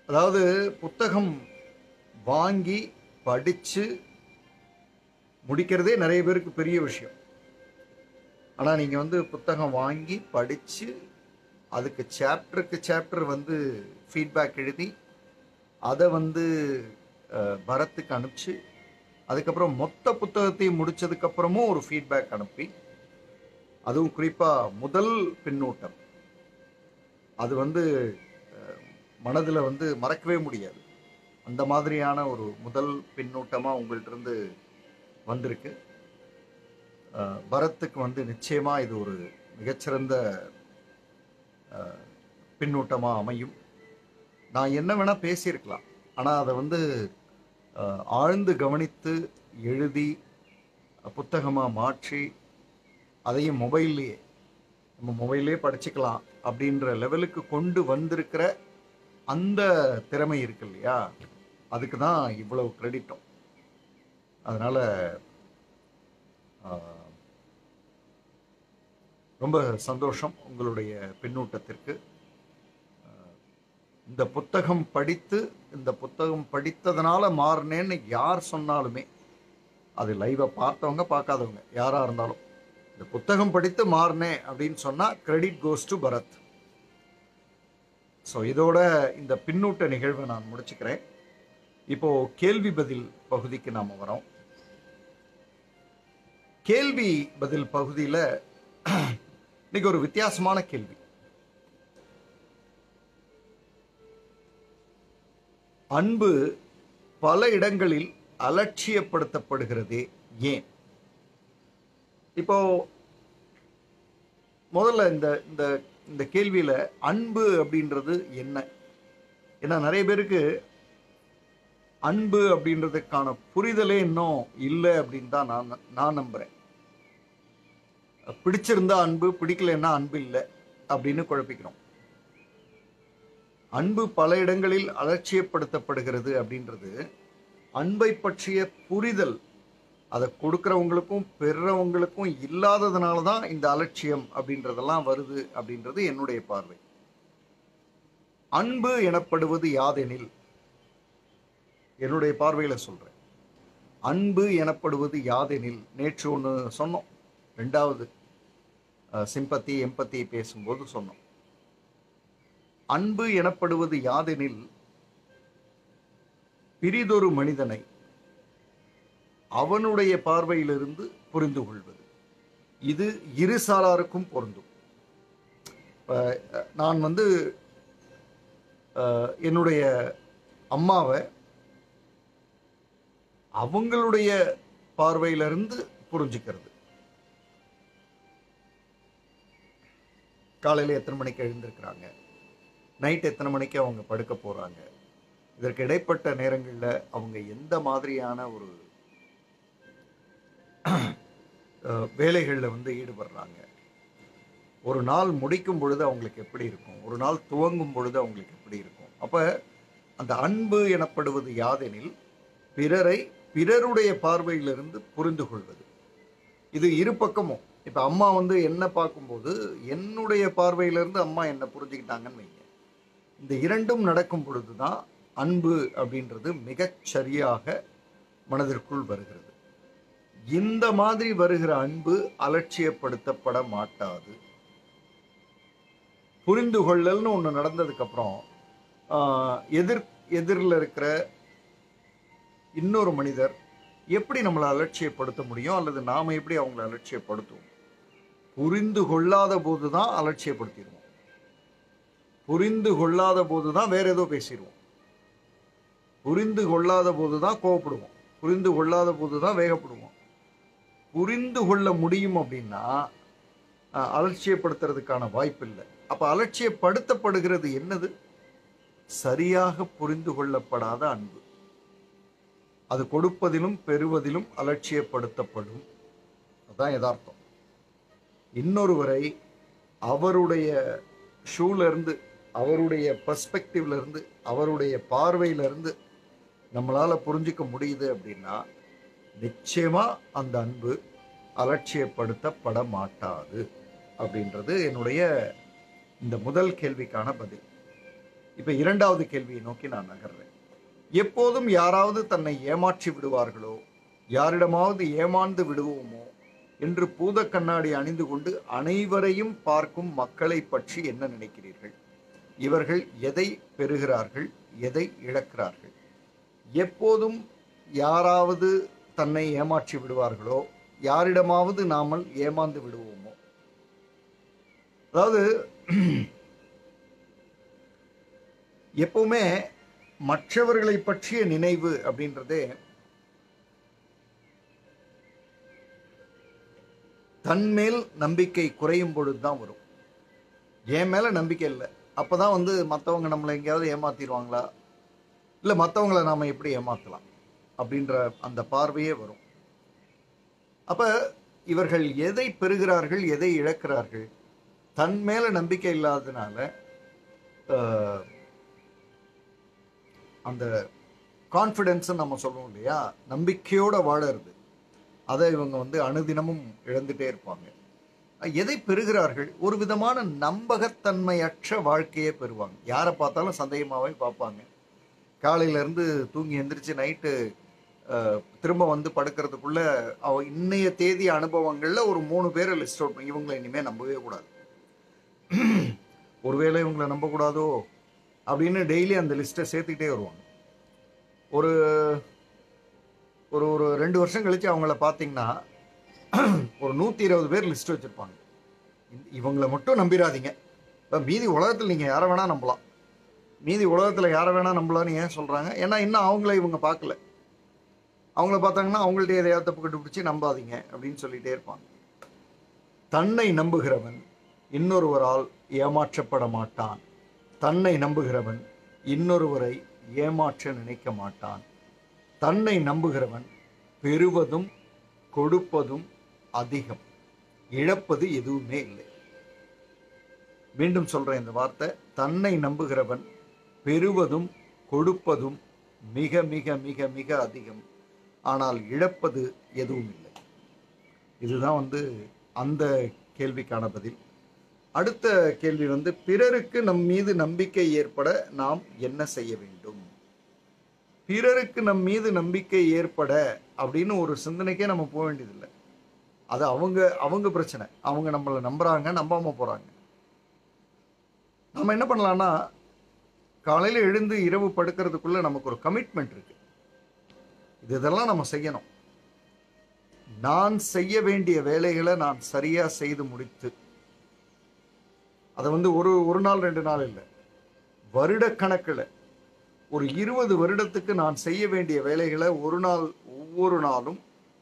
அதாவது புத்தகம் வாங்கி படித்து முடிக்கிறதே நிறைய பேருக்கு பெரிய விஷயம். ஆனால் நீங்கள் புத்தகம் வாங்கி படித்து அதுக்கு சாப்டர் ஃபீட்பேக் எழுதி அதை பரத்துக்கு அனுப்பிச்சு அதுக்கப்புறம் மொத்த புத்தகத்தையும் முடித்ததுக்கப்புறமும் ஒரு ஃபீட்பேக் அனுப்பி, அதுவும் குறிப்பாக முதல் பின்னூட்டம், அது மனதில் மறக்கவே முடியாது. அந்த மாதிரியான ஒரு முதல் பின்னூட்டமாக உங்கள்கிட்ட வந்திருக்கு. பரத்துக்கு நிச்சயமாக இது ஒரு மிகச்சிறந்த பின்னூட்டமாக அமையும். நான் என்ன வேணால் பேசியிருக்கலாம், ஆனால் அதை ஆழ்ந்து கவனித்து எழுதி புத்தகமாக மாற்றி அதையும் நம்ம மொபைல்லையே படிச்சுக்கலாம் அப்படின்ற லெவலுக்கு கொண்டு வந்திருக்கிற அந்த திறமை இருக்கு இல்லையா, அதுக்கு தான் இவ்வளவு கிரெடிட்டும். அதனால் ரொம்ப சந்தோஷம் உங்களுடைய பின்னூட்டத்திற்கு. இந்த புத்தகம் படித்ததுனால மாறினேன்னு யார் சொன்னாலுமே, அது லைவை பார்த்தவங்க பார்க்காதவங்க யாராக இருந்தாலும், இந்த புத்தகம் படித்து மாறினேன் அப்படின்னு சொன்னால் credit goes to Bharat. So இதோட இந்த பின்னூட்ட நிகழ்வை நான் முடிச்சுக்கிறேன். இப்போது கேள்வி பதில் பகுதிக்கு நாம் வரோம். கேள்வி பதில் பகுதியில் இன்னைக்கு ஒரு வித்தியாசமான கேள்வி. அன்பு பல இடங்களில் அலட்சியப்படுத்தப்படுகிறதே ஏன்? இப்போ முதல்ல இந்த கேள்வியில அன்பு அப்படின்றது என்ன? ஏன்னா நிறைய பேருக்கு அன்பு அப்படின்றதுக்கான புரிதலே இன்னும் இல்லை அப்படின்னு தான் நான் நம்புறேன். பிடிச்சிருந்தா அன்பு, பிடிக்கலன்னா அன்பு இல்லை அப்படின்னு குழப்பிக்கிறோம். அன்பு பல இடங்களில் அலட்சியப்படுத்தப்படுகிறது அப்படின்றது அன்பை பற்றிய புரிதல் அதை கொடுக்கிறவங்களுக்கும் பெறவங்களுக்கும் இல்லாததுனால தான் இந்த அலட்சியம் அப்படின்றதெல்லாம் வருது அப்படின்றது என்னுடைய பார்வை. அன்பு எனப்படுவது யாதெனில், என்னுடைய பார்வையில் சொல்றேன், அன்பு எனப்படுவது யாதெனில், நேற்று ஒன்று சொன்னோம், ரெண்டாவது சிம்பத்தி எம்பத்தி பேசும்போது சொன்னோம். அன்பு எனப்படுவது யாதெனில், பிரிதொரு மனிதனை அவனுடைய பார்வையிலிருந்து புரிந்து கொள்வது. இது இரு சாராருக்கும் பொருந்தும். நான் என்னுடைய அம்மாவை அவங்களுடைய பார்வையிலிருந்து புரிஞ்சுக்கிறது. காலையில் எத்தனை மணிக்கு எழுந்திருக்கிறாங்க, நைட் எத்தனை மணிக்கு அவங்க படுக்க போகிறாங்க, இதற்கு இடைப்பட்ட நேரங்களில் அவங்க எந்த மாதிரியான ஒரு வேலைகளில் ஈடுபடுறாங்க, ஒரு நாள் முடிக்கும் பொழுது அவங்களுக்கு எப்படி இருக்கும், ஒரு நாள் துவங்கும் பொழுது அவங்களுக்கு எப்படி இருக்கும். அப்போ அந்த அன்பு எனப்படுவது யாதெனில், பிறரை பிறருடைய பார்வையிலிருந்து புரிந்து கொள்வது. இது இரு பக்கமும். இப்போ அம்மா என்ன பார்க்கும்போது என்னுடைய பார்வையிலிருந்து அம்மா என்ன புரிஞ்சுக்கிட்டாங்கன்னு வைங்க. இந்த இரண்டும் நடக்கும் பொழுது தான் அன்பு அப்படின்றது மிகச் சரியாக மனதிற்குள் வருகிறது. இந்த மாதிரி வருகிற அன்பு அலட்சியப்படுத்தப்பட மாட்டாது. புரிந்து கொள்ளல்னு ஒன்று நடந்ததுக்கு அப்புறம் எதிரில் இருக்கிற இன்னொரு மனிதர் எப்படி நம்மளை அலட்சியப்படுத்த முடியும், அல்லது நாம எப்படி அவங்களை அலட்சியப்படுத்துவோம்? புரிந்து கொள்ளாத போதுதான் அலட்சியப்படுத்திடுவோம். புரிந்து கொள்ளாத போதுதான் வேற ஏதோ பேசிடுவோம். புரிந்து கொள்ளாத போதுதான் கோவப்படுவோம். புரிந்து கொள்ளாத போதுதான் வேகப்படுவோம். புரிந்து கொள்ள முடியும் அப்படின்னா அலட்சியப்படுத்துறதுக்கான வாய்ப்பு இல்லை. அப்ப அலட்சியப்படுத்தப்படுகிறது என்னது? சரியாக புரிந்து கொள்ளப்படாத அன்பு. அது கொடுப்பதிலும் பெறுவதிலும் அலட்சியப்படுத்தப்படும். அதுதான் யதார்த்தம். இன்னொருவரை அவருடைய ஷூல இருந்து, அவருடைய பெர்ஸ்பெக்டிவ்ல இருந்து, அவருடைய பார்வையில இருந்து நம்மளால புரிஞ்சிக்க முடியுது அப்படின்னா நிச்சயமா அந்த அன்பு அலட்சியப்படுத்தப்பட மாட்டாது அப்படின்றது என்னுடைய இந்த முதல் கேள்விக்கான பதில். இப்ப இரண்டாவது கேள்வியை நோக்கி நான் நகர்றேன். எப்போதும் யாராவது தன்னை ஏமாற்றி விடுவார்களோ, யாரிடமாவது ஏமாந்து விடுவோமோ என்று பூத கண்ணாடி அணிந்து கொண்டு அனைவரையும் பார்க்கும் மக்களை பற்றி என்ன நினைக்கிறீர்கள்? இவர்கள் எதை பெறுகிறார்கள், எதை இழக்கிறார்கள்? எப்போதும் யாராவது தன்னை ஏமாற்றி விடுவார்களோ, யாரிடமாவது நாமல் ஏமாந்து விடுவோமோ. அதாவது எப்பவுமே மற்றவர்களை பற்றிய நினைவு அப்படின்றதே தன்மேல் நம்பிக்கை குறையும் பொழுதுதான் வரும். என் மேல நம்பிக்கை இல்லை, அப்பதான் மற்றவங்க நம்மளை எங்கேயாவது ஏமாத்திடுவாங்களா, இல்லை மற்றவங்களை நாம எப்படி ஏமாத்தலாம் அப்படின்ற அந்த பார்வையே வரும். அப்ப இவர்கள் எதை பெறுகிறார்கள், எதை இழக்கிறார்கள்? தன் மேல நம்பிக்கை இல்லாததுனால அந்த கான்ஃபிடென்ஸ் நம்ம சொல்லுவோம் இல்லையா, நம்பிக்கையோட வாழறது, அதை இவங்க அனுதினமும் இழந்துட்டே இருப்பாங்க. எதை பெறுகிறார்கள்? ஒரு விதமான நம்பகத்தன்மையற்ற வாழ்க்கையே பெறுவாங்க. யாரை பார்த்தாலும் சந்தேகமாவே பார்ப்பாங்க. காலையில இருந்து தூங்கி எந்திரிச்சு நைட்டு திரும்ப படுக்கிறதுக்குள்ள இன்னைய தேதி அனுபவங்கள்ல ஒரு 3 பேரை லிஸ்ட் அவுட் பண்ணி இவங்களை இனிமே நம்பவே கூடாது, ஒருவேளை இவங்களை நம்பக்கூடாதோ அப்படின்னு டெய்லி அந்த லிஸ்ட்டை சேர்த்துக்கிட்டே வருவாங்க. ஒரு ஒரு ஒரு 2 வருஷம் கழிச்சு அவங்கள பார்த்தீங்கன்னா ஒரு 120 பேர் லிஸ்ட் வச்சிருப்பாங்க. இவங்களை மட்டும் நம்பிடாதீங்க, மீதி உலகத்தில் நீங்க யாரை வேணா நம்பலாம், மீதி உலகத்துல யாரை வேணா நம்பலாம்னு ஏன் சொல்றாங்க? ஏன்னா இன்னும் அவங்கள இவங்க பார்க்கல. அவங்கள பார்த்தாங்கன்னா அவங்கள்ட்ட எதையாவது தப்பு கண்டுபிடிச்சு நம்பாதீங்க அப்படின்னு சொல்லிட்டே இருப்பாங்க. தன்னை நம்புகிறவன் இன்னொருவரால் ஏமாற்றப்பட மாட்டான். தன்னை நம்புகிறவன் இன்னொருவரை ஏமாற்ற நினைக்க மாட்டான். தன்னை நம்புகிறவன் பெறுவதும் கொடுப்பதும் அதிகம், இழப்பது எதுவுமே இல்லை. மீண்டும் சொல்றேன் இந்த வார்த்தை, தன்னை நம்புகிறவன் பெறுவதும் கொடுப்பதும் மிக மிக மிக மிக அதிகம், ஆனால் இழப்பது எதுவும் இல்லை. இதுதான் அந்த கேள்விக்கான பதில். அடுத்த கேள்வி பிறருக்கு நம் மீது நம்பிக்கை ஏற்பட நாம் என்ன செய்ய வேண்டும்? பிறருக்கு நம் மீது நம்பிக்கை ஏற்பட அப்படின்னு ஒரு சிந்தனைக்கே நம்ம போக வேண்டியதில்லை. அது அவங்க பிரச்சனை. அவங்க நம்மளை நம்புறாங்க, நம்பாம போறாங்க. நம்ம என்ன பண்ணலாம்னா, காலையில எழுந்து இரவு படுக்கிறதுக்குள்ள நமக்கு ஒரு கமிட்மெண்ட் இருக்கு, இதெல்லாம் நம்ம செய்யணும். நான் செய்ய வேண்டிய வேலைகளை நான் சரியா செய்து முடித்து, அதை ஒரு நாள் 2 நாள் இல்லை, வருடக்கணக்கில் ஒரு 20 வருடத்துக்கு நான் செய்ய வேண்டிய வேலைகளை ஒவ்வொரு நாளும்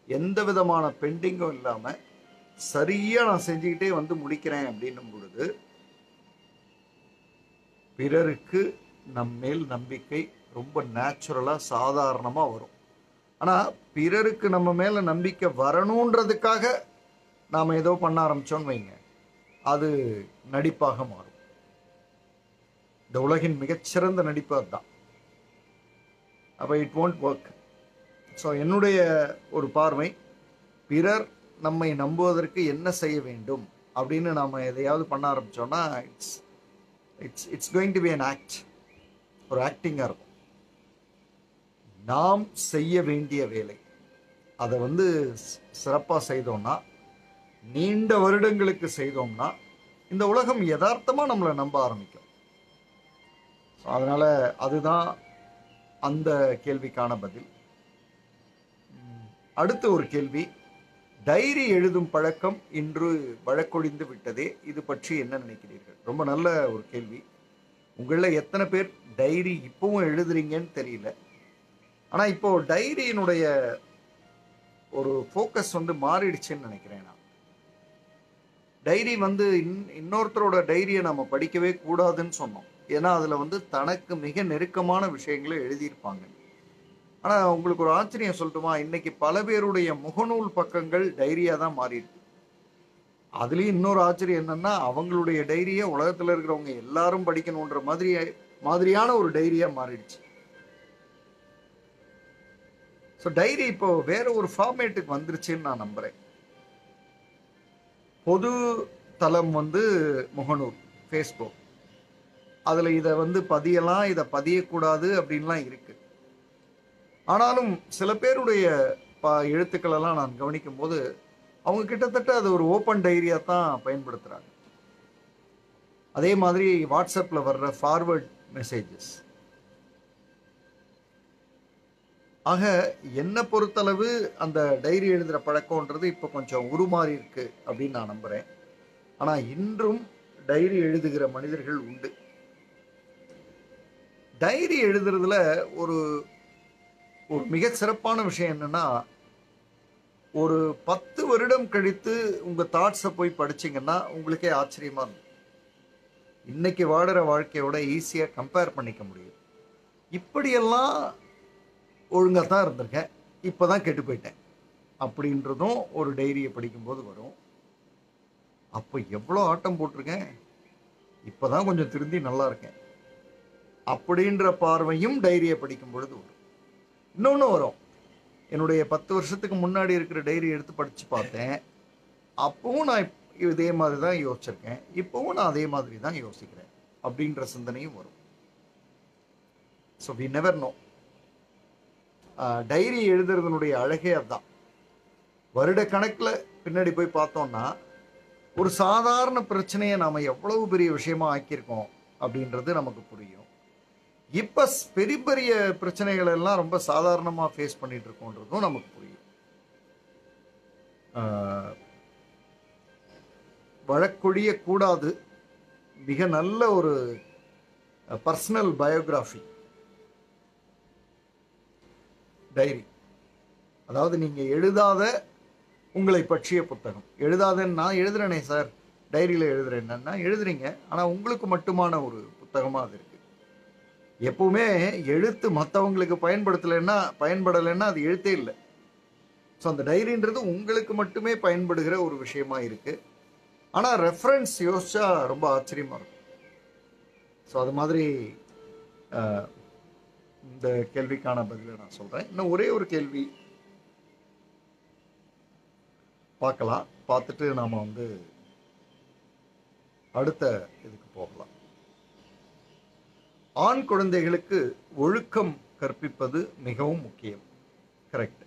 எந்த விதமான பெண்டிங்கும் இல்லாம சரியா நான் செஞ்சுக்கிட்டே முடிக்கிறேன் அப்படின்னும் பொழுது பிறருக்கு நம் மேல் நம்பிக்கை ரொம்ப நேச்சுரலா சாதாரணமா வரும். ஆனா பிறருக்கு நம்ம மேல நம்பிக்கை வரணுன்றதுக்காக நாம ஏதோ பண்ண ஆரம்பிச்சோன்னு வைங்க, அது நடிப்பாக மாறும். இந்த உலகின் மிகச்சிறந்த நடிப்பு அதுதான். அப்ப இட் won't work. ஸோ என்னுடைய ஒரு பார்வை, பிறர் நம்மை நம்புவதற்கு என்ன செய்ய வேண்டும் அப்படின்னு நாம எதையாவது பண்ண ஆரம்பிச்சோம்னா it's going to be an act, ஒரு ஆக்டிங்காக இருக்கும். நாம் செய்ய வேண்டிய வேலை அதை வந்து சிறப்பாக செய்தோம்னா, நீண்ட வருடங்களுக்கு செய்தோம்னா, இந்த உலகம் யதார்த்தமாக நம்மளை நம்ப ஆரம்பிக்கும். அதனால அதுதான் அந்த கேள்விக்கான பதில். அடுத்த ஒரு கேள்வி, டைரி எழுதும் பழக்கம் இன்று வழக்கொழிந்து விட்டதே, இது பற்றி என்ன நினைக்கிறீர்கள்? ரொம்ப நல்ல ஒரு கேள்வி. உங்களில் எத்தனை பேர் டைரி இப்பவும் எழுதுறீங்கன்னு தெரியல. ஆனால் இப்போ டைரியினுடைய ஒரு ஃபோக்கஸ் வந்து மாறிடுச்சுன்னு நினைக்கிறேன். நான் டைரி வந்து இன்னொருத்தரோட டைரியை நம்ம படிக்கவே கூடாதுன்னு சொன்னோம். ஏன்னா அதில் வந்து தனக்கு மிக நெருக்கமான விஷயங்களை எழுதியிருப்பாங்க. ஆனால் உங்களுக்கு ஒரு ஆச்சரியம் சொல்லட்டுமா, இன்னைக்கு பல பேருடைய முகநூல் பக்கங்கள் டைரியாக தான் மாறிடுது. அதுலேயும் இன்னொரு ஆச்சரியம் என்னன்னா, அவங்களுடைய டைரியை உலகத்தில் இருக்கிறவங்க எல்லாரும் படிக்கணுன்ற மாதிரியான ஒரு டைரியாக மாறிடுச்சு. ஸோ டைரி இப்போ வேற ஒரு ஃபார்மேட்டுக்கு வந்துருச்சுன்னு நான் நம்புறேன். பொது தளம் வந்து முகநூல், ஃபேஸ்புக், அதில் இதை வந்து பதியலாம், இதை பதியக்கூடாது அப்படின்லாம் இருக்கு. ஆனாலும் சில பேருடைய எழுத்துக்களெல்லாம் நான் கவனிக்கும் போது அவங்க கிட்டத்தட்ட அது ஒரு ஓப்பன் டைரியாக தான் பயன்படுத்துகிறாங்க. அதே மாதிரி வாட்ஸ்அப்பில் வர்ற ஃபார்வர்ட் மெசேஜஸ். ஆக என்னை பொறுத்தளவு அந்த டைரி எழுதுகிற பழக்கம்ன்றது இப்போ கொஞ்சம் உருமாறி இருக்கு அப்படின்னு நான் நம்புகிறேன். ஆனால் இன்றும் டைரி எழுதுகிற மனிதர்கள் உண்டு. டைரி எழுதுறதுல ஒரு ஒரு மிக சிறப்பான விஷயம் என்னன்னா, ஒரு 10 வருடம் கழித்து உங்க தாட்ஸை போய் படிச்சீங்கன்னா உங்களுக்கே ஆச்சரியமா இருக்கும். இன்னைக்கு வாடுற வாழ்க்கையோட ஈஸியா கம்பேர் பண்ணிக்க முடியும். இப்படியெல்லாம் ஒழுங்கா தான் இருந்திருக்கேன், இப்பதான் கெட்டு போயிட்டேன் அப்படின்றதும் ஒரு டைரியை படிக்கும்போது வரும். அப்போ எவ்வளோ ஆட்டம் போட்டிருக்கேன், இப்பதான் கொஞ்சம் திருந்தி நல்லா இருக்கேன் அப்படின்ற பார்வையும் டைரியை படிக்கும் பொழுது வரும். இன்னொன்று வரும், என்னுடைய 10 வருஷத்துக்கு முன்னாடி இருக்கிற டைரி எடுத்து படித்து பார்த்தேன், அப்பவும் நான் இதே மாதிரி தான் யோசிச்சிருக்கேன், இப்போவும் நான் அதே மாதிரி தான் யோசிக்கிறேன் அப்படின்ற சிந்தனையும் வரும். So we never know. Diary எழுதுறதுனுடைய அழகே அதுதான். வருட கணக்கில் பின்னாடி போய் பார்த்தோம்னா ஒரு சாதாரண பிரச்சனையை நாம் எவ்வளவு பெரிய விஷயமா ஆக்கியிருக்கோம் அப்படின்றது நமக்கு புரியும். இப்போ பெரிய பெரிய பிரச்சனைகள் எல்லாம் ரொம்ப சாதாரணமாக ஃபேஸ் பண்ணிட்டு இருக்கோன்றதும் நமக்கு புரியும். வழக்கொழிய கூடாது மிக நல்ல ஒரு பர்சனல் பயோகிராஃபி டைரி. அதாவது நீங்கள் எழுதாத உங்களை பற்றிய புத்தகம். எழுதாதன்னு நான் எழுதுறேனே சார், டைரியில் எழுதுறேன்னா எழுதுறீங்க, ஆனால் உங்களுக்கு மட்டுமான ஒரு புத்தகமாக அது இருக்கு. எப்பவுமே எழுத்து மற்றவங்களுக்கு பயன்படலைன்னா அது எழுத்தே இல்லை. ஸோ அந்த டைரின்றது உங்களுக்கு மட்டுமே பயன்படுகிற ஒரு விஷயமா இருக்கு. ஆனால் ரெஃபரன்ஸ் யோசிச்சா ரொம்ப ஆச்சரியமா இருக்கும். ஸோ அது மாதிரி இந்த கேள்விக்கான பதிலை நான் சொல்றேன். இன்னும் ஒரே ஒரு கேள்வி பார்க்கலாம், பார்த்துட்டு நாம வந்து அடுத்த இதுக்கு போகலாம். ஆண் குழந்தைகளுக்கு ஒழுக்கம் கற்பிப்பது மிகவும் முக்கியம். கரெக்ட்.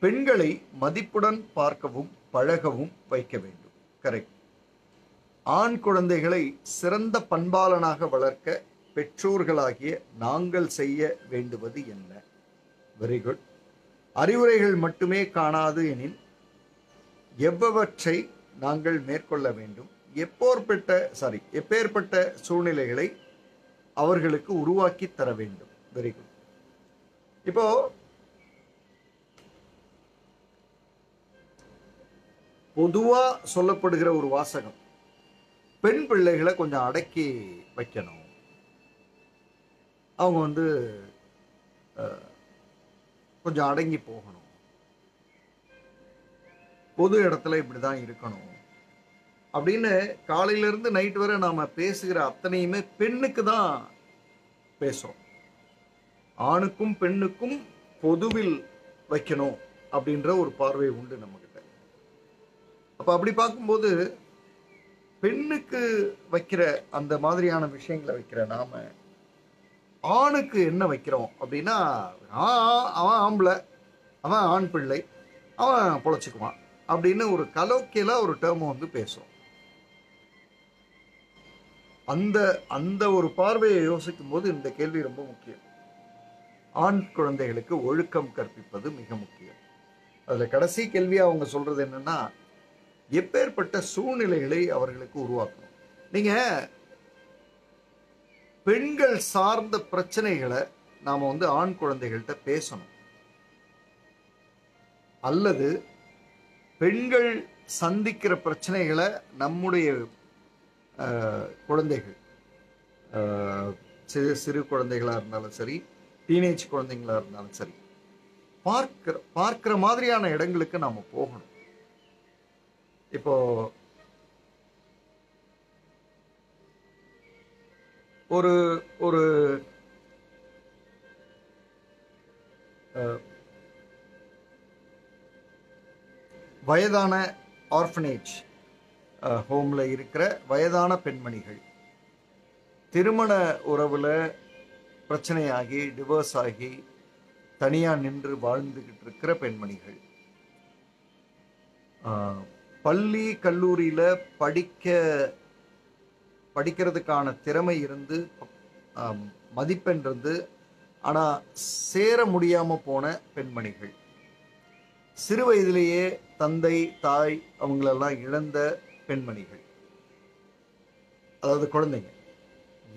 பெண்களை மதிப்புடன் பார்க்கவும் பழகவும் வைக்க வேண்டும். கரெக்ட். ஆண் குழந்தைகளை சிறந்த பண்பாளனாக வளர்க்க பெற்றோர்களாகிய நாங்கள் செய்ய வேண்டுவது என்ன? Very good. அறிவுரைகள் மட்டுமே காணாது எனில் எவ்வவற்றை நாங்கள் மேற்கொள்ள வேண்டும்? எப்பேற்பட்ட சூழ்நிலைகளை அவர்களுக்கு உருவாக்கி தர வேண்டும்? Very good. இப்போ பொதுவா சொல்லப்படுகிற ஒரு வாசகம், பெண் பிள்ளைகளை கொஞ்சம் அடக்கி வைக்கணும், அவங்க வந்து கொஞ்சம் அடங்கி போகணும், பொது இடத்துல இப்படிதான் இருக்கணும் அப்படின்னு காலையிலிருந்து நைட் வரை நாம பேசுகிற அத்தனையுமே பெண்ணுக்கு தான் பேசுறோம். ஆணுக்கும் பெண்ணுக்கும் பொதுவில் வைக்கணும் அப்படின்ற ஒரு பார்வை உண்டு நம்ம கிட்ட. அப்ப அப்படி பார்க்கும்போது பெண்ணுக்கு வைக்கிற அந்த மாதிரியான விஷயங்களை வைக்கிற நாம ஆணுக்கு என்ன வைக்கிறோம் அப்படின்னா, அவன் ஆம்பளை, அவன் ஆண் பிள்ளை, அவன் பொழைச்சிக்குவான் அப்படின்னு ஒரு கலோக்கியலா ஒரு டேர்ம் வந்து பேசும். அந்த அந்த ஒரு பார்வையை யோசிக்கும் போது இந்த கேள்வி ரொம்ப முக்கியம். ஆண் குழந்தைகளுக்கு ஒழுக்கம் கற்பிப்பது மிக முக்கியம். அதுல கடைசி கேள்வியா அவங்க சொல்றது என்னன்னா, எப்பேற்பட்ட சூழ்நிலைகளை அவர்களுக்கு உருவாக்கணும். நீங்க பெண்கள் சார்ந்த பிரச்சனைகளை நாம வந்து ஆண் குழந்தைகள்கிட்ட பேசணும், அல்லது பெண்கள் சந்திக்கிற பிரச்சனைகளை நம்முடைய குழந்தைகள், சிறு குழந்தைகளா இருந்தாலும் சரி, டீனேஜ் குழந்தைங்களா இருந்தாலும் சரி, பார்க்கிற மாதிரியான இடங்களுக்கு நாம போகணும். இப்போ ஒரு ஒரு வயதான ஆர்ஃபனேஜ் ஹோம்ல இருக்கிற வயதான பெண்மணிகள், திருமண உறவுல பிரச்சனையாகி டிவோர்ஸ் ஆகி தனியா நின்று வாழ்ந்துகிட்டு இருக்கிற பெண்மணிகள், பள்ளி கல்லூரியில படிக்கிறதுக்கான திறமை இருந்து, மதிப்பெண் இருந்து, ஆனா சேர முடியாம போன பெண்மணிகள், சிறு வயதிலேயே தந்தை தாய் அவங்களெல்லாம் இழந்த பெண்மணிகள், அதாவது குழந்தைங்க,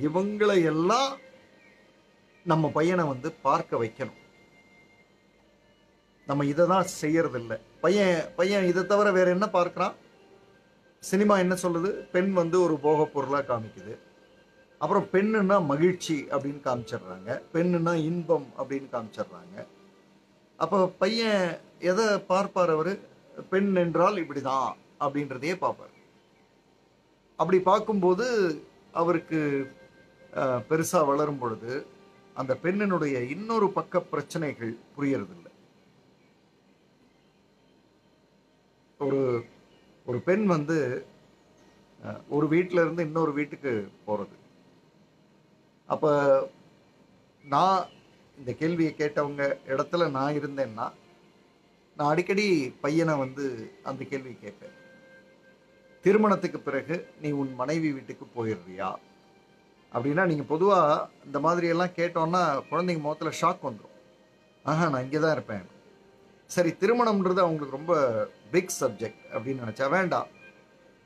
இவங்களை எல்லாம் நம்ம பையனை வந்து பார்க்க வைக்கணும். நம்ம இதை தான் செய்யறது இல்லை. பையன் இதை தவிர வேற என்ன பார்க்கிறான்? சினிமா என்ன சொல்லுது? பெண் வந்து ஒரு போக பொருளா காமிக்குது. அப்புறம் பெண்ணுன்னா மகிழ்ச்சி அப்படின்னு காமிச்சிடுறாங்க, பெண்ணுன்னா இன்பம் அப்படின்னு காமிச்சிடுறாங்க. அப்போ பையன் எதை பார்ப்பார்? அவரு பெண் என்றால் இப்படிதான் அப்படின்றதையே பார்ப்பார். அப்படி பார்க்கும்போது அவருக்கு பெருசா வளரும் பொழுது அந்த பெண்ணினுடைய இன்னொரு பக்க பிரச்சனைகள் புரியறதில்லை. ஒரு பெண் வந்து ஒரு வீட்டில இருந்து இன்னொரு வீட்டுக்கு போறது. அப்ப நான் இந்த கேள்வியை கேட்டவங்க இடத்துல நான் இருந்தேன்னா, நான் அடிக்கடி பையனை வந்து அந்த கேள்வி கேட்பேன். திருமணத்துக்கு பிறகு நீ உன் மனைவி வீட்டுக்கு போயிடுறியா அப்படின்னா, நீங்க பொதுவா இந்த மாதிரி எல்லாம் கேட்டோம்னா குழந்தைங்க முகத்துல ஷாக் வந்துடும். நான் இங்கதான் இருப்பேன். சரி, திருமணம்ன்றது அவங்களுக்கு ரொம்ப பிக் சப்ஜெக்ட் அப்படின்னு நினைச்சா, வேண்டாம்,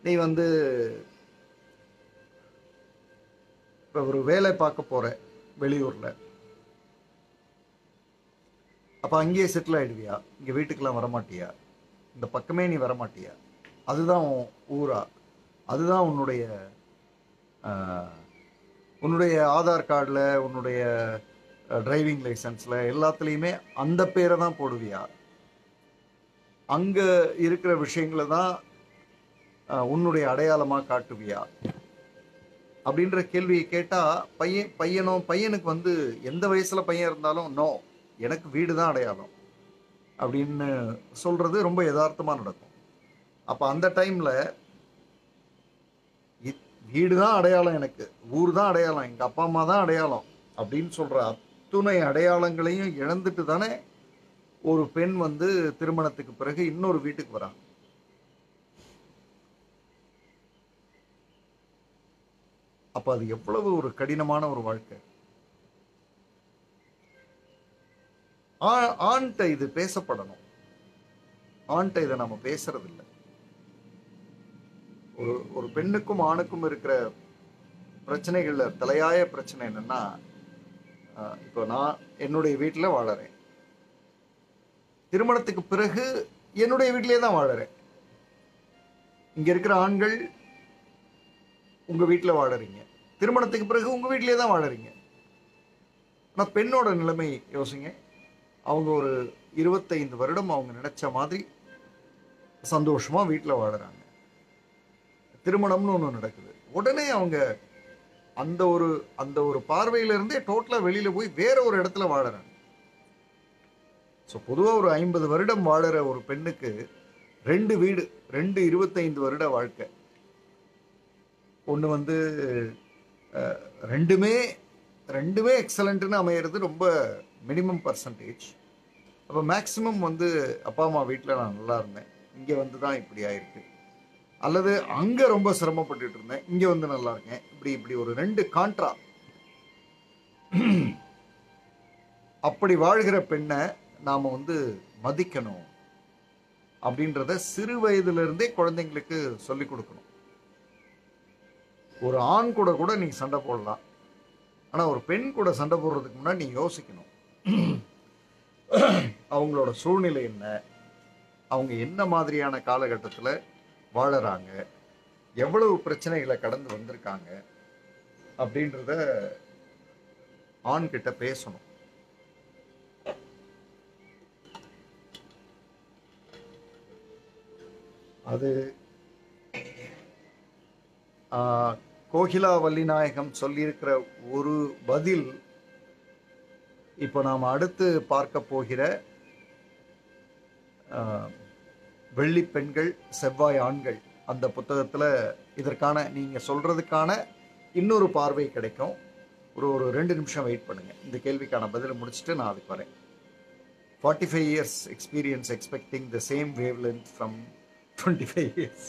நீ வந்து இப்ப ஒரு வேலை பார்க்க போற வெளியூர்ல, அப்ப அங்கேயே செட்டில் ஆயிடுவியா? இங்க வீட்டுக்கெல்லாம் வரமாட்டியா? இந்த பக்கமே நீ வரமாட்டியா? அதுதான் ஊரா? அதுதான் உன்னுடைய ஆதார் கார்டில், உன்னுடைய டிரைவிங் லைசன்ஸ்ல எல்லாத்துலேயுமே அந்த பேரை தான் போடுவியா? அங்க இருக்கிற விஷயங்களை தான் உன்னுடைய அடையாளமா காட்டுவியா? அப்படின்ற கேள்வியை கேட்டா பையனுக்கு வந்து எந்த வயசுல பையன் இருந்தாலும், நோ, எனக்கு வீடு தான் அடையாளம் அப்படின்னு சொல்றது ரொம்ப யதார்த்தமா நடக்கும். அப்ப அந்த டைம்ல வீடு தான் அடையாளம், எனக்கு ஊர் தான் அடையாளம், எங்க அப்பா அம்மா தான் அடையாளம் அப்படின்னு சொல்ற அத்துணை அடையாளங்களையும் இழந்துட்டு தானே ஒரு பெண் வந்து திருமணத்துக்கு பிறகு இன்னொரு வீட்டுக்கு வராங்க. அப்ப அது எவ்வளவு ஒரு கடினமான ஒரு வாழ்க்கை. ஆண்ட இது பேசப்படணும். ஆண்ட இதை நம்ம பேசுறது இல்லை. ஒரு பெண்ணுக்கும் ஆணுக்கும் இருக்கிற பிரச்சனைகள்ல தலையாய பிரச்சனை என்னன்னா, இப்போ நான் என்னுடைய வீட்டுல வாழறேன், திருமணத்துக்கு பிறகு என்னுடைய வீட்டிலே தான் வாழறேன். இங்க இருக்கிற ஆண்கள் உங்க வீட்டுல வாழறீங்க, திருமணத்துக்கு பிறகு உங்க வீட்டிலே தான் வாழறீங்க. ஆனா பெண்ணோட நிலைமை யோசிங்க. அவங்க ஒரு 25 வருடம் அவங்க நினைச்ச மாதிரி சந்தோஷமா வீட்டுல வாழறாங்க. திருமணம்னு ஒண்ணு நடக்குது, உடனே அவங்க அந்த ஒரு பார்வையில இருந்தே டோட்டலா வெளியில போய் வேற ஒரு இடத்துல வாழறாங்க. பொதுவா ஒரு 50 வருடம் வாழற ஒரு பெண்ணுக்கு 2 வீடு, 2 25 வருட வாழ்க்கை. ஒண்ணு வந்து ரெண்டுமே ரெண்டுமே எக்ஸலண்ட்னு அமையிறது ரொம்ப மினிமம் பர்சன்டேஜ். அப்போ மேக்ஸிமம் வந்து அப்பா அம்மா வீட்டில் நான் நல்லா இருந்தேன், இங்கே வந்து தான் இப்படி ஆயிருக்கு. அல்லது அங்கே ரொம்ப சிரமப்பட்டுட்டு இருந்தேன், இங்கே வந்து நல்லா இருக்கேன். இப்படி ஒரு ரெண்டு கான்ட்ரா. அப்படி வாழ்கிற பெண்ணை நாம் வந்து மதிக்கணும் அப்படின்றத சிறு வயதிலிருந்தே குழந்தைங்களுக்கு சொல்லிக் கொடுக்கணும். ஒரு ஆண் கூட நீ சண்டை போடலாம், ஆனால் ஒரு பெண் கூட சண்டை போடுறதுக்கு முன்னாடி நீ யோசிக்கணும், அவங்களோட சூழ்நிலை என்ன, அவங்க என்ன மாதிரியான காலகட்டத்தில் வாழறாங்க, எவ்வளவு பிரச்சனைகளை கடந்து வந்திருக்காங்க அப்படின்றத ஆண் கிட்ட பேசணும். அது கோகிலா வள்ளிநாயகம் சொல்லியிருக்கிற ஒரு பதில் இப்போ நாம் அடுத்து பார்க்க போகிற வெள்ளி பெண்கள் செவ்வாய் ஆண்கள் அந்த புத்தகத்தில் இதற்கான நீங்கள் சொல்றதுக்கான இன்னொரு பார்வை கிடைக்கும். ஒரு 2 நிமிஷம் வெயிட் பண்ணுங்க, இந்த கேள்விக்கான பதிலை முடிச்சுட்டு நான் அதுக்கு வரேன். 45 years experience expecting the same wavelength from 25 years.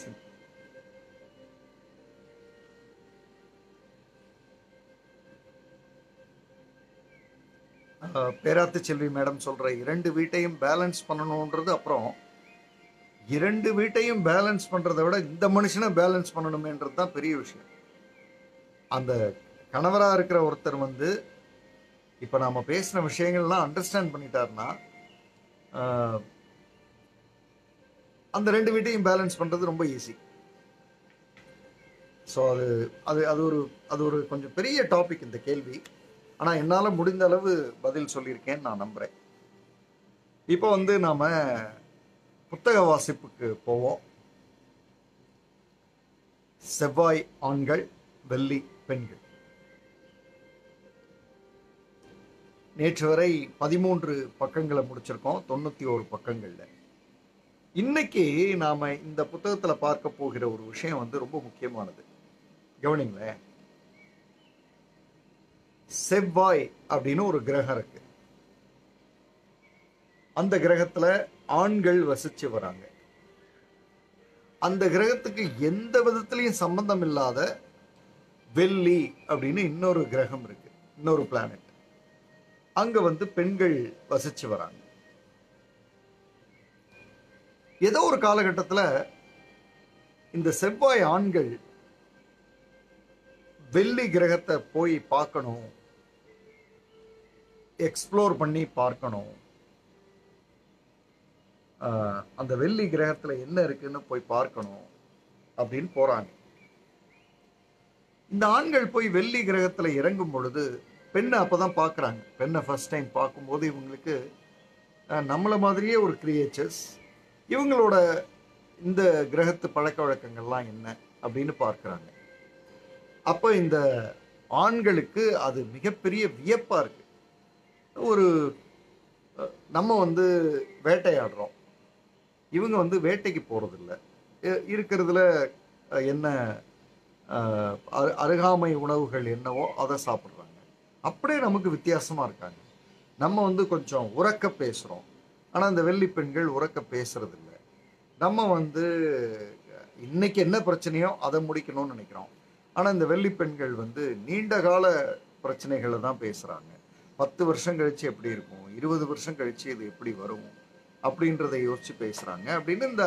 பேராத்து செல்வி மேடம் சொல்ற 2 வீட்டையும் பேலன்ஸ் பண்ணணும்ன்றது, அப்புறம் 2 வீட்டையும் பேலன்ஸ் பண்றதை விட இந்த மனுஷனை பேலன்ஸ் பண்ணணுமேன்றது தான் பெரிய விஷயம். அந்த கணவரா இருக்கிற ஒருத்தர் வந்து இப்ப நாம பேசின விஷயங்கள்லாம் அண்டர்ஸ்டாண்ட் பண்ணிட்டாருன்னா அந்த 2 வீட்டையும் பேலன்ஸ் பண்றது ரொம்ப ஈஸி. ஸோ அது ஒரு கொஞ்சம் பெரிய டாபிக் இந்த கேள்வி. ஆனால் என்னால் முடிந்த அளவு பதில் சொல்லியிருக்கேன்னு நான் நம்புகிறேன். இப்போ வந்து நாம் புத்தக வாசிப்புக்கு போவோம். செவ்வாய் ஆண்கள், வெள்ளி பெண்கள். நேற்று வரை 13 பக்கங்களை முடிச்சிருக்கோம், 91 பக்கங்கள்ல. இன்னைக்கு நாம இந்த புத்தகத்துல பார்க்க போகிற ஒரு விஷயம் வந்து ரொம்ப முக்கியமானது. கவனிங்களேன். செவ்வாய் அப்படின்னு ஒரு கிரகம் இருக்கு. அந்த கிரகத்துல ஆண்கள் வசிச்சு வராங்க. அந்த கிரகத்துக்கு எந்த விதத்திலையும் சம்பந்தம் இல்லாத வெள்ளி அப்படின்னு இன்னொரு கிரகம் இருக்கு, இன்னொரு பிளானட். அங்க வந்து பெண்கள் வசிச்சு வராங்க. ஏதோ ஒரு காலகட்டத்தில் இந்த செவ்வாய் ஆண்கள் வெள்ளி கிரகத்தை போய் பார்க்கணும், எக்ஸ்ப்ளோர் பண்ணி பார்க்கணும், அந்த வெள்ளி கிரகத்துல என்ன இருக்குன்னு போய் பார்க்கணும் அப்படின்னு போறாங்க. இந்த ஆண்கள் போய் வெள்ளி கிரகத்துல இறங்கும் பொழுது பெண்ணை அப்பதான் பார்க்குறாங்க. பெண்ணை ஃபர்ஸ்ட் டைம் பார்க்கும்போது இவங்களுக்கு நம்மள மாதிரியே ஒரு கிரியேச்சர்ஸ், இவங்களோட இந்த கிரகத்து பழக்க வழக்கங்கள்லாம் என்ன அப்படின்னு பார்க்குறாங்க. அப்போ இந்த ஆண்களுக்கு அது மிகப்பெரிய வியப்பா இருக்கு. ஒரு நம்ம வந்து வேட்டையாடுறோம், இவங்க வந்து வேட்டைக்கு போறதில்லை, இருக்கிறதுல என்ன அருகாமை உணவுகள் என்னவோ அதை சாப்பிட்றாங்க. அப்படியே நமக்கு வித்தியாசமா இருக்காங்க. நம்ம வந்து கொஞ்சம் உரக்க பேசுறோம், ஆனா இந்த வெள்ளி பெண்கள் உரக்க பேசுறது இல்லை. நம்ம வந்து இன்னைக்கு என்ன பிரச்சனையோ அதை முடிக்கணும்னு நினைக்கிறோம், ஆனா இந்த வெள்ளி பெண்கள் வந்து நீண்ட கால பிரச்சனைகளை தான் பேசுறாங்க. 10 வருஷம் கழிச்சு எப்படி இருக்கும், 20 வருஷம் கழிச்சு இது எப்படி வரும் அப்படின்றத யோசிச்சு பேசுறாங்க. அப்படின்னு இந்த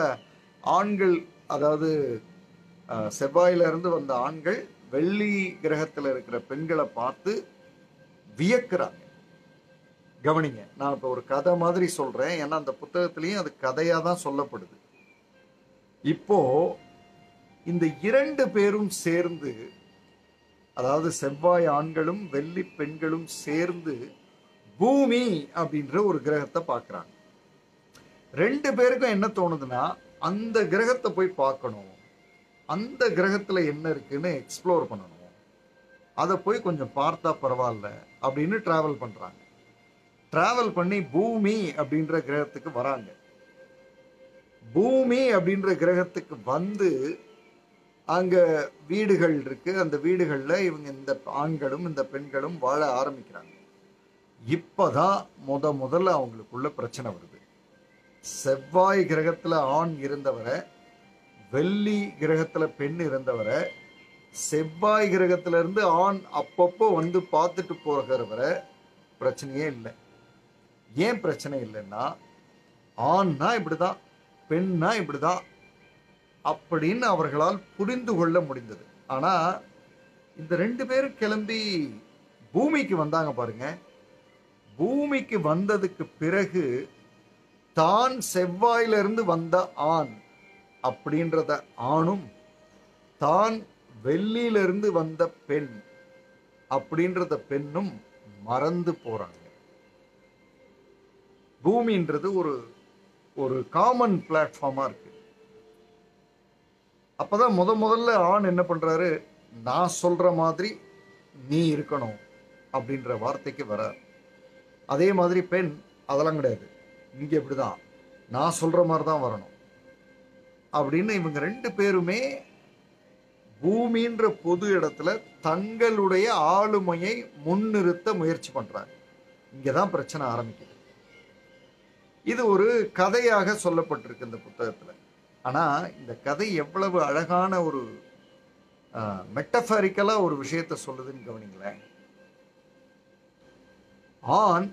ஆண்கள், அதாவது செவ்வாயில இருந்து வந்த ஆண்கள் வெள்ளி கிரகத்துல இருக்கிற பெண்களை பார்த்து வியக்கிறாங்க. கவனிங்க, நான் இப்ப ஒரு கதை மாதிரி சொல்றேன், ஏன்னா அந்த புத்தகத்திலையும் அது கதையா தான் சொல்லப்படுது. இப்போ இந்த 2 பேரும் சேர்ந்து, அதாவது செவ்வாய் ஆண்களும் வெள்ளி பெண்களும் சேர்ந்து பூமி அப்படின்ற ஒரு கிரகத்தை பார்க்கறாங்க. 2 பேருக்கும் என்ன தோணுதுன்னா, அந்த கிரகத்தை போய் பார்க்கணும், அந்த கிரகத்துல என்ன இருக்குன்னு எக்ஸ்ப்ளோர் பண்ணணும், அதை போய் கொஞ்சம் பார்த்தா பரவாயில்ல அப்படின்னு டிராவல் பண்றாங்க. டிராவல் பண்ணி பூமி அப்படின்ற கிரகத்துக்கு வராங்க. பூமி அப்படின்ற கிரகத்துக்கு வந்து அங்க வீடுகள் இருக்கு. அந்த வீடுகள்ல இவங்க இந்த ஆண்களும் இந்த பெண்களும் வாழ ஆரம்பிக்கிறாங்க. இப்பதான் முதல்ல அவங்களுக்குள்ள பிரச்சனை வருது. செவ்வாய் கிரகத்துல ஆண் இருந்தவரை, வெள்ளி கிரகத்துல பெண் இருந்தவரை, செவ்வாய் கிரகத்துல இருந்து ஆண் அப்பப்போ வந்து பார்த்துட்டு போகிறவரை பிரச்சனையே இல்லை. ஏன் பிரச்சனை இல்லைன்னா, ஆண்னா இப்படிதான், பெண்ணா இப்படிதான் அப்படின்னு அவர்களால் புரிந்து கொள்ள முடிந்தது. ஆனா இந்த 2 பேரும் கிளம்பி பூமிக்கு வந்தாங்க பாருங்க. பூமிக்கு வந்ததுக்கு பிறகு தான் செவ்வாயிலிருந்து வந்த ஆண் அப்படின்றத ஆணும், தான் வெள்ளியிலிருந்து வந்த பெண் அப்படின்றத பெண்ணும் மறந்து போறாங்க. பூமின்றது ஒரு ஒரு காமன் பிளாட்ஃபார்மா இருக்கு. அப்பதான் முதல்ல ஆண் என்ன பண்றாரு, நான் சொல்ற மாதிரி நீ இருக்கணும் அப்படின்ற வார்த்தைக்கு வரார். அதே மாதிரி பெண் அதெல்லாம் கிடையாது, இங்க இப்படிதான், நான் சொல்ற மாதிரி தான் வரணும் அப்படின்னு இவங்க 2 பேருமே பூமின்ற பொது இடத்துல தங்களுடைய ஆளுமையை முன்னிறுத்த முயற்சி பண்றாங்க. இங்கதான் பிரச்சனை ஆரம்பிக்குது. இது ஒரு கதையாக சொல்லப்பட்டிருக்கு இந்த புத்தகத்துல. ஆனா இந்த கதை எவ்வளவு அழகான ஒரு மெட்டபாரிக்கலா ஒரு விஷயத்த சொல்லுதுன்னு கவனிங்களேன். ஆண்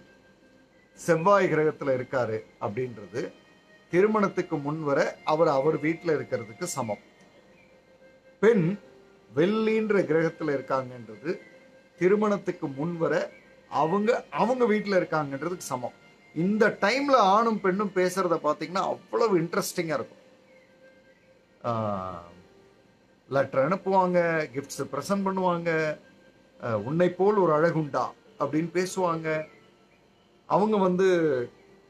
செவ்வாய் கிரகத்துல இருக்காரு அப்படின்றது திருமணத்துக்கு முன்வர அவர் வீட்டில் இருக்கிறதுக்கு சமம். பெண் வெள்ளின்ற கிரகத்துல இருக்காங்கன்றது திருமணத்துக்கு முன்வர அவங்க வீட்டில் இருக்காங்கன்றதுக்கு சமம். இந்த டைம்ல ஆணும் பெண்ணும் பேசுறத பார்த்தீங்கன்னா அவ்வளவு இன்ட்ரெஸ்டிங்கா இருக்கும். லெட்டர் அனுப்புவாங்க, கிஃப்ட்ஸ் ப்ரெசன்ட் பண்ணுவாங்க, உன்னை போல் ஒரு அழகுண்டா அப்படின்னு பேசுவாங்க. அவங்க வந்து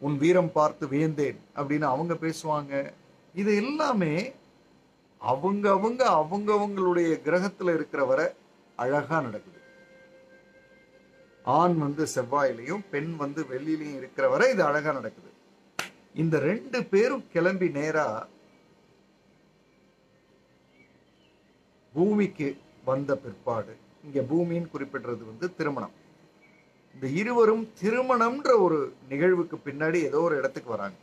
உன் வீரம் பார்த்து வியந்தேன் அப்படின்னு அவங்க பேசுவாங்க. இது எல்லாமே அவங்களுடைய கிரகத்துல இருக்கிற வரை அழகா நடக்குது. ஆண் வந்து செவ்வாயிலையும் பெண் வந்து வெள்ளியிலையும் இருக்கிற வரை இது அழகா நடக்குது. இந்த 2 பேரும் கிளம்பி நேரா பூமிக்கு வந்த பிற்பாடு, இங்க பூமின்னு குறிப்பிடுறது வந்து திருமணம். இந்த இருவரும் திருமணம்ன்ற ஒரு நிகழ்வுக்கு பின்னாடி ஏதோ ஒரு இடத்துக்கு வராங்க.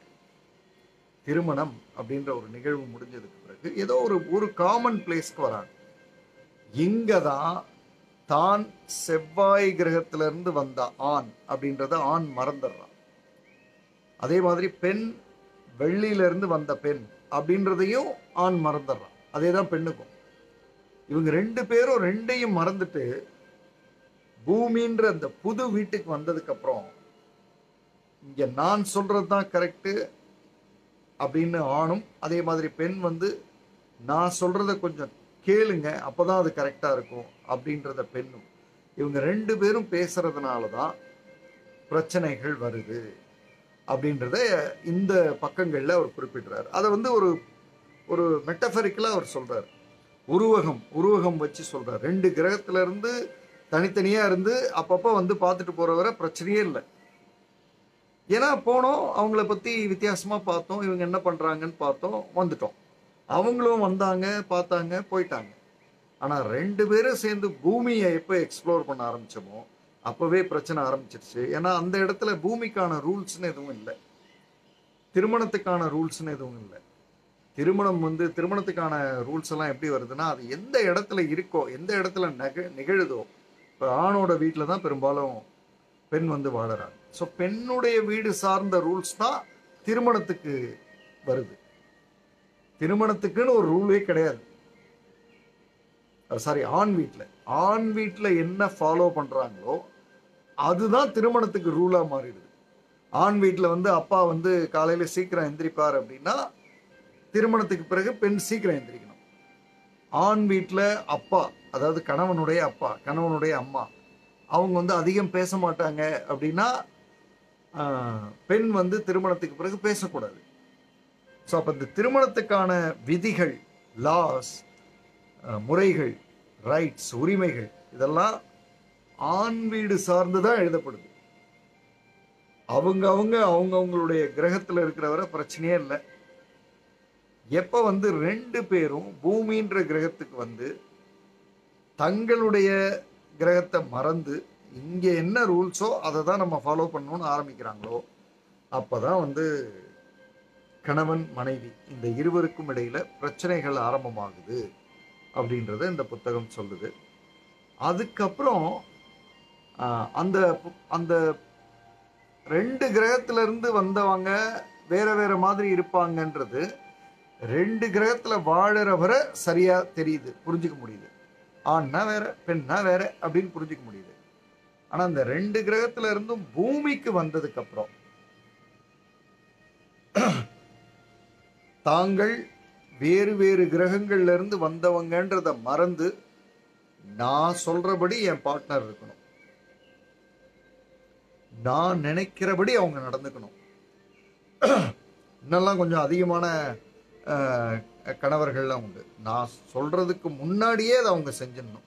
திருமணம் அப்படின்ற ஒரு நிகழ்வு முடிஞ்சதுக்கு பிறகு ஏதோ ஒரு காமன் பிளேஸ்க்கு வராங்க. இங்கதான் தான் செவ்வாய் கிரகத்திலிருந்து வந்த ஆண் அப்படின்றத ஆண் மறந்துடுறான். அதே மாதிரி பெண் வெள்ளியிலிருந்து வந்த பெண் அப்படின்றதையும் ஆண் மறந்துடுறான். அதேதான் பெண்ணுக்கும். இவங்க 2 பேரும் 2ஐயும் மறந்துட்டு பூமின்ற அந்த புது வீட்டுக்கு வந்ததுக்கு அப்புறம் இங்க நான் சொல்றதுதான் கரெக்டு அப்படின்னு ஆணும், அதே மாதிரி பெண் வந்து நான் சொல்றத கொஞ்சம் கேளுங்க அப்பதான் அது கரெக்டா இருக்கும் அப்படின்றத பெண்ணும், இவங்க 2 பேரும் பேசுறதுனாலதான் பிரச்சனைகள் வருது அப்படின்றத இந்த பக்கங்கள்ல அவர் குறிப்பிடுறாரு. அதை வந்து ஒரு மெட்டபரிக்கலா அவர் சொல்றாரு. உருவகம் வச்சு சொல்றாரு. 2 கிரகத்துல இருந்து தனித்தனியா இருந்து அப்பப்ப வந்து பார்த்துட்டு போறவரை பிரச்சனையே இல்லை. ஏன்னா போனோம், அவங்கள பத்தி வித்தியாசமா பார்த்தோம், இவங்க என்ன பண்றாங்கன்னு பார்த்தோம், வந்துட்டோம். அவங்களும் வந்தாங்க, பார்த்தாங்க, போயிட்டாங்க. ஆனா 2 பேரும் சேர்ந்து பூமியை எப்போ எக்ஸ்ப்ளோர் பண்ண ஆரம்பிச்சோமோ அப்பவே பிரச்சனை ஆரம்பிச்சிருச்சு. ஏன்னா அந்த இடத்துல பூமிக்கான ரூல்ஸ்ன்னு எதுவும் இல்லை, திருமணத்துக்கான ரூல்ஸ்ன்னு எதுவும் இல்லை. திருமணத்துக்கான ரூல்ஸ் எல்லாம் எப்படி வருதுன்னா, அது எந்த இடத்துல இருக்கோ, எந்த இடத்துல நிகழுதோ. இப்போ ஆணோட வீட்டில் தான் பெரும்பாலும் பெண் வந்து வாழறாங்க. ஸோ பெண்ணுடைய வீடு சார்ந்த ரூல்ஸ் தான் திருமணத்துக்கு வருது. திருமணத்துக்குன்னு ஒரு ரூலே கிடையாது. சாரி, ஆண் வீட்டில் என்ன ஃபாலோ பண்றாங்களோ அதுதான் திருமணத்துக்கு ரூலா மாறிடுது. ஆண் வீட்டில் வந்து அப்பா வந்து காலையில சீக்கிரம் எந்திரிப்பார் அப்படின்னா திருமணத்துக்கு பிறகு பெண் சீக்கிரம் எந்திரிக்கணும். ஆண் வீட்டில் அப்பா, அதாவது கணவனுடைய அப்பா, கணவனுடைய அம்மா, அவங்க வந்து அதிகம் பேச மாட்டாங்க அப்படின்னா பெண் வந்து திருமணத்துக்கு பிறகு பேசக்கூடாது. ஸோ அப்போ இந்த திருமணத்துக்கான விதிகள், லாஸ், முறைகள், ரைட்ஸ், உரிமைகள் இதெல்லாம் ஆண் வீடு சார்ந்துதான் எழுதப்படுது. அவங்களுடைய கிரகத்தில் இருக்கிறவரை பிரச்சனையே இல்லை. எப்ப வந்து ரெண்டு பேரும் பூமின்ற கிரகத்துக்கு வந்து தங்களுடைய கிரகத்தை மறந்து இங்க என்ன ரூல்ஸோ அதை தான் நம்ம ஃபாலோ பண்ணணும்னு ஆரம்பிக்கிறாங்களோ அப்பதான் வந்து கணவன் மனைவி இந்த இருவருக்கும் இடையில பிரச்சனைகள் ஆரம்பமாகுது அப்படின்றத இந்த புத்தகம் சொல்லுது. அதுக்கப்புறம் அந்த அந்த ரெண்டு கிரகத்துல இருந்து வந்தவங்க வேற வேற மாதிரி இருப்பாங்கன்றது ரெண்டு கிரகத்துல வாழறவரை சரியா தெரியுது, புரிஞ்சுக்க முடியுது. ஆண்னா வேற பெண்ணா வேற அப்படின்னு புரிஞ்சுக்க முடியுது. ஆனா அந்த ரெண்டு கிரகத்துல இருந்தும் பூமிக்கு வந்ததுக்கு அப்புறம் தாங்கள் வேறு வேறு கிரகங்கள்ல இருந்து வந்தவங்கன்றத மறந்து நான் சொல்றபடி என் பார்ட்னர் இருக்கணும், நான் நினைக்கிறபடி அவங்க நடந்துக்கணும். இன்னெல்லாம் கொஞ்சம் அதிகமான கணவர்கள்லாம் உண்டு. நான் சொல்றதுக்கு முன்னாடியே அதை அவங்க செஞ்சிடணும்.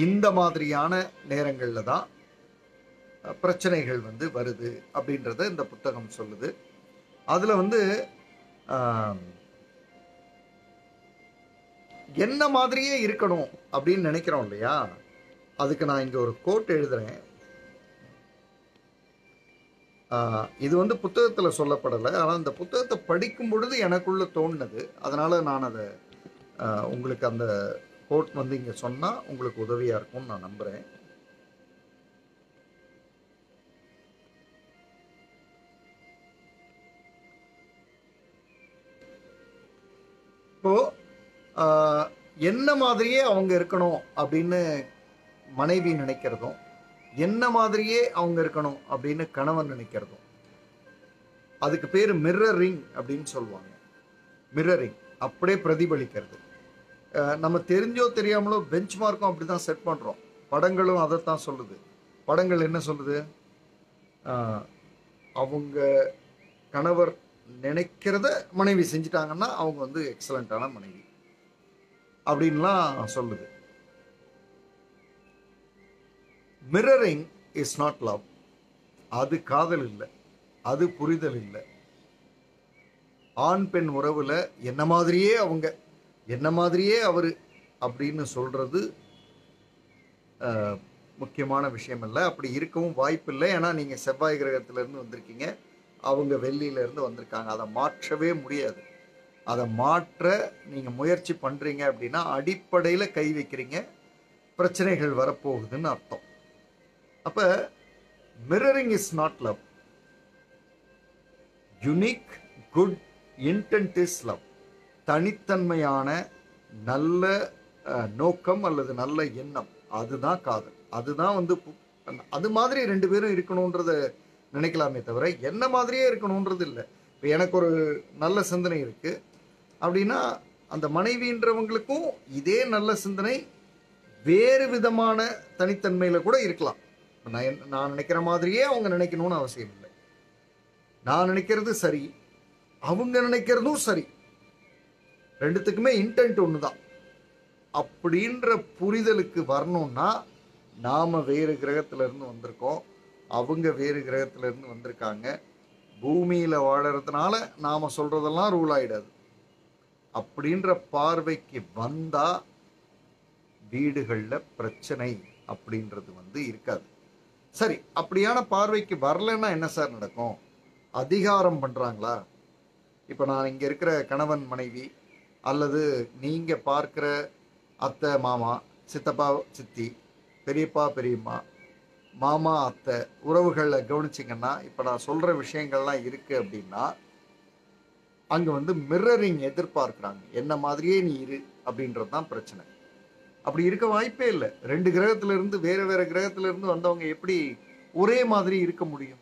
இந்த மாதிரியான நேரங்கள்ல தான் பிரச்சனைகள் வந்து வருது அப்படின்றத இந்த புத்தகம் சொல்லுது. அதுல வந்து என்ன மாதிரியே இருக்கணும் அப்படின்னு நினைக்கிறோம் இல்லையா, அதுக்கு நான் இங்க ஒரு கோட் எழுதுறேன். இது வந்து புத்தகத்துல சொல்லப்படலை, ஆனா இந்த புத்தகத்தை படிக்கும் பொழுது எனக்குள்ள தோணுனது. அதனால நான் அதை உங்களுக்கு அந்த கோட் வந்து இங்க சொன்னா உங்களுக்கு உதவியா இருக்கும்னு நான் நம்புறேன். இப்போ என்ன மாதிரியே அவங்க இருக்கணும் அப்படின்னு மனைவி நினைக்கிறதும், என்ன மாதிரியே அவங்க இருக்கணும் அப்படின்னு கணவன் நினைக்கிறதும், அதுக்கு பேரு மிரரிங் அப்படின்னு சொல்லுவாங்க. மிரரிங் அப்படியே பிரதிபலிக்கிறது. நம்ம தெரிஞ்சோ தெரியாமலோ பெஞ்ச் மார்க்கும் அப்படிதான் செட் பண்றோம். படங்களும் அதைத்தான் சொல்லுது. படங்கள் என்ன சொல்லுது, அவங்க கணவர் நினைக்கிறத மனைவி செஞ்சிட்டாங்கன்னா அவங்க வந்து எக்ஸலண்டான மனைவி அப்படின்லாம் சொல்லுது. Mirroring is not love. அது காதல் இல்லை, அது புரிதல் இல்லை. ஆண் பெண் உறவுல என்ன மாதிரியே அவங்க, என்ன மாதிரியே அவரு அப்படின்னு சொல்றது முக்கியமான விஷயம் இல்லை. அப்படி இருக்கவும் வாய்ப்பு இல்லை. ஏன்னா நீங்க செவ்வாய் கிரகத்துல இருந்து வந்திருக்கீங்க, அவங்க வெள்ளியில இருந்து வந்திருக்காங்க. அதை மாற்றவே முடியாது. அதை மாற்ற நீங்க முயற்சி பண்றீங்க அப்படின்னா அடிப்படையில கை வைக்கிறீங்க, பிரச்சனைகள் வரப்போகுதுன்னு அர்த்தம். அப்ப mirroring is not love. Unique good intent is love. தனித்தன்மையான நல்ல நோக்கம் அல்லது நல்ல எண்ணம், அதுதான் காதல். அதுதான் வந்து அது மாதிரி ரெண்டு பேரும் இருக்கணும்ன்றத நினைக்கலாமே தவிர என்ன மாதிரியே இருக்கணும்ன்றது இல்லை. இப்போ எனக்கு ஒரு நல்ல சிந்தனை இருக்கு அப்படின்னா அந்த மனைவின்றவங்களுக்கும் இதே நல்ல சிந்தனை வேறு விதமான தனித்தன்மையில கூட இருக்கலாம். நான் நினைக்கிற மாதிரியே அவங்க நினைக்கணும்னு அவசியம் இல்லை. நான் நினைக்கிறது சரி, அவங்க நினைக்கிறதும் சரி, ரெண்டுத்துக்குமே இன்டென்ட் ஒண்ணுதான் அப்படின்ற புரிதலுக்கு வரணும்னா நாம வேறு கிரகத்துல இருந்து வந்திருக்கோம், அவங்க வேறு கிரகத்துல இருந்து வந்திருக்காங்க. பூமியில வாழறதுனால நாம சொல்றதெல்லாம் ரூல் ஆயிடாது. அப்படின்ற பார்வைக்கு வந்தா வீடுகள்ல பிரச்சனை அப்படின்றது வந்து இருக்காது. சரி, அப்படியான பார்வைக்கு வரலன்னா என்ன சார் நடக்கும்? அதிகாரம் பண்றாங்களா? இப்ப நான் இங்க இருக்கிற கணவன் மனைவி அல்லது நீங்க பார்க்கிற அத்தை மாமா, சித்தப்பா சித்தி, பெரியப்பா பெரியம்மா, மாமா அத்தை உறவுகளை கவனிச்சிங்கன்னா இப்ப நான் சொல்ற விஷயங்கள்லாம் இருக்கு அப்படின்னா அங்க வந்து மிரரிங் எதிர்பார்க்கிறாங்க. என்ன மாதிரியே நீ இரு அப்படின்றதுதான் பிரச்சனை. அப்படி இருக்க வாய்ப்பே இல்லை. ரெண்டு கிரகத்துல இருந்து வேற வேற கிரகத்துல இருந்து வந்தவங்க எப்படி ஒரே மாதிரி இருக்க முடியும்?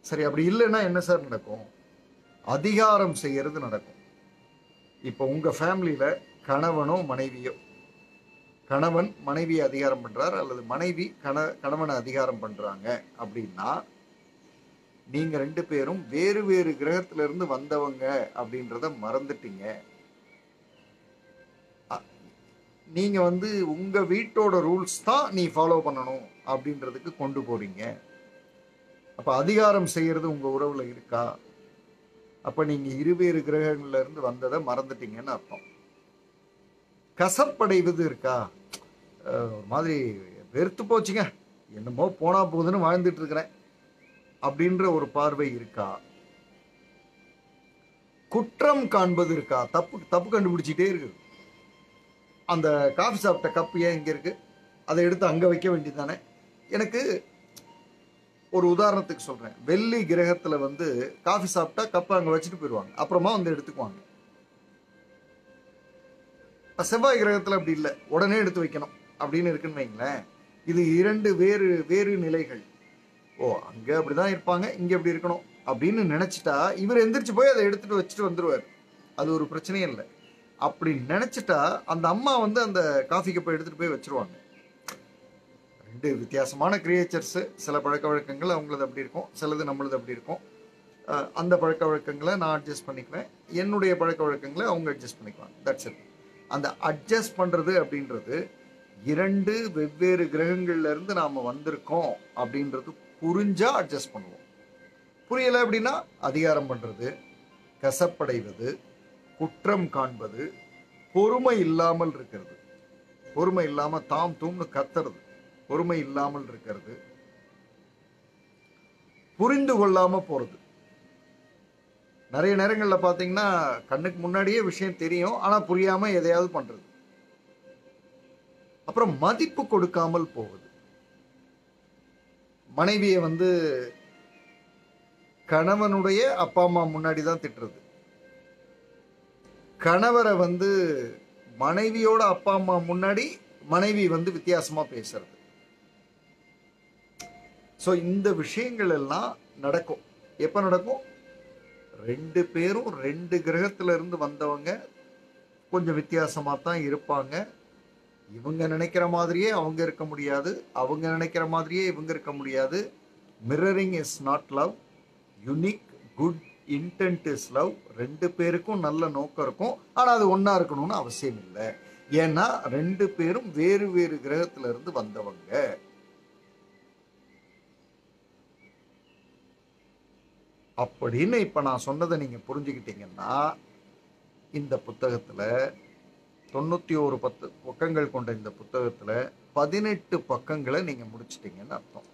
சரி, அப்படி இல்லைன்னா என்ன சார் நடக்கும்? அதிகாரம் செய்யறது நடக்கும். இப்ப உங்க ஃபேமிலியில கணவனோ மனைவியோ, கணவன் மனைவியை அதிகாரம் பண்றார் அல்லது மனைவி கணவனை அதிகாரம் பண்றாங்க அப்படின்னா நீங்க ரெண்டு பேரும் வேறு வேறு கிரகத்துல இருந்து வந்தவங்க அப்படின்றத மறந்துட்டீங்க. நீங்க வந்து உங்க வீட்டோட ரூல்ஸ் தான் நீ ஃபாலோ பண்ணணும் அப்படின்றதுக்கு கொண்டு போறீங்க. அப்ப அதிகாரம் செய்யறது உங்க உறவுல இருக்கா? அப்ப நீங்க இருவேறு கிரகங்கள்ல இருந்து வந்ததை மறந்துட்டீங்கன்னு அர்த்தம். கசப்படைவது இருக்கா? ஒரு மாதிரி வெறுத்து போச்சுங்க, என்னமோ போனா போகுதுன்னு வாழ்ந்துட்டு இருக்கிறேன் அப்படின்ற ஒரு பார்வை இருக்கா? குற்றம் காண்பது இருக்கா? தப்பு தப்பு கண்டுபிடிச்சிட்டே இருக்குது. அந்த காஃபி சாப்பிட்ட கப்பு ஏன் இங்க இருக்கு, அதை எடுத்து அங்க வைக்க வேண்டியது தானே. எனக்கு ஒரு உதாரணத்துக்கு சொல்றேன். வெள்ளி கிரகத்துல வந்து காஃபி சாப்பிட்டா கப்பை அங்க வச்சுட்டு போயிடுவாங்க, அப்புறமா வந்து எடுத்துக்குவாங்க. செவ்வாய் கிரகத்துல அப்படி இல்லை, உடனே எடுத்து வைக்கணும் அப்படின்னு இருக்குன்னு வைங்களேன். இது இரண்டு வேறு வேறு நிலைகள். ஓ, அங்க அப்படிதான் இருப்பாங்க, இங்க எப்படி இருக்கணும் அப்படின்னு நினைச்சிட்டா இவர் எந்திரிச்சு போய் அதை எடுத்துட்டு வச்சுட்டு வந்துருவார். அது ஒரு பிரச்சனையே இல்லை. அப்படி நினைச்சிட்டா அந்த அம்மா வந்து அந்த காஃபி கப்பை எடுத்துட்டு போய் வச்சிருவாங்க. ரெண்டு வித்தியாசமான கிரியேச்சர்ஸ். சில பழக்க வழக்கங்கள் அவங்களது அப்படி இருக்கும், சிலது நம்மளது அப்படி இருக்கும். அந்த பழக்க வழக்கங்களை நான் அட்ஜஸ்ட் பண்ணிக்குவேன், என்னுடைய பழக்க வழக்கங்களை அவங்க அட்ஜஸ்ட் பண்ணிக்குவாங்க. That's it. அந்த அட்ஜஸ்ட் பண்றது அப்படின்றது இரண்டு வெவ்வேறு கிரகங்கள்ல இருந்து நாம வந்திருக்கோம் அப்படின்றது புரிஞ்சா அட்ஜஸ்ட் பண்ணுவோம். புரியல அப்படின்னா அதிகாரம் பண்றது, கசப்படைவது, குற்றம் காண்பது, பொறுமை இல்லாமல் இருக்கிறது, பொறுமை இல்லாம தாம் தூம்னு கத்துறது, பொறுமை இல்லாமல் இருக்கிறது, புரிந்து கொள்ளாம போறது. நிறைய நேரங்கள்ல பாத்தீங்கன்னா கண்ணுக்கு முன்னாடியே விஷயம் தெரியும், ஆனா புரியாம எதையாவது பண்றது. அப்புறம் மதிப்பு கொடுக்காமல் போவது. மனைவியை வந்து கணவனுடைய அப்பா அம்மா முன்னாடி தான் திட்டுறது, கணவரை வந்து மனைவியோட அப்பா அம்மா முன்னாடி மனைவி வந்து வித்தியாசமா பேசுறது. ஸோ இந்த விஷயங்கள் எல்லாம் நடக்கும். எப்ப நடக்கும்? ரெண்டு பேரும் ரெண்டு கிரகத்துல இருந்து வந்தவங்க கொஞ்சம் வித்தியாசமா தான் இருப்பாங்க. இவங்க நினைக்கிற மாதிரியே அவங்க இருக்க முடியாது, அவங்க நினைக்கிற மாதிரியே இவங்க இருக்க முடியாது. Mirroring is not love, unique good intent is love. ரெண்டு பேருக்கும் நல்ல நோக்கம் இருக்கும், ஆனா அது ஒன்னா இருக்கணும்னு அவசியம் இல்லை. ஏன்னா ரெண்டு பேரும் வேறு வேறு கிரகத்துல இருந்து வந்தவங்க. அப்படின்னு இப்ப நான் சொன்னதை நீங்க புரிஞ்சுக்கிட்டீங்கன்னா இந்த புத்தகத்துல 91 பக்கங்கள் கொண்ட இந்த புத்தகத்துல 18 பக்கங்களை நீங்க முடிச்சிட்டீங்கன்னு அர்த்தம்.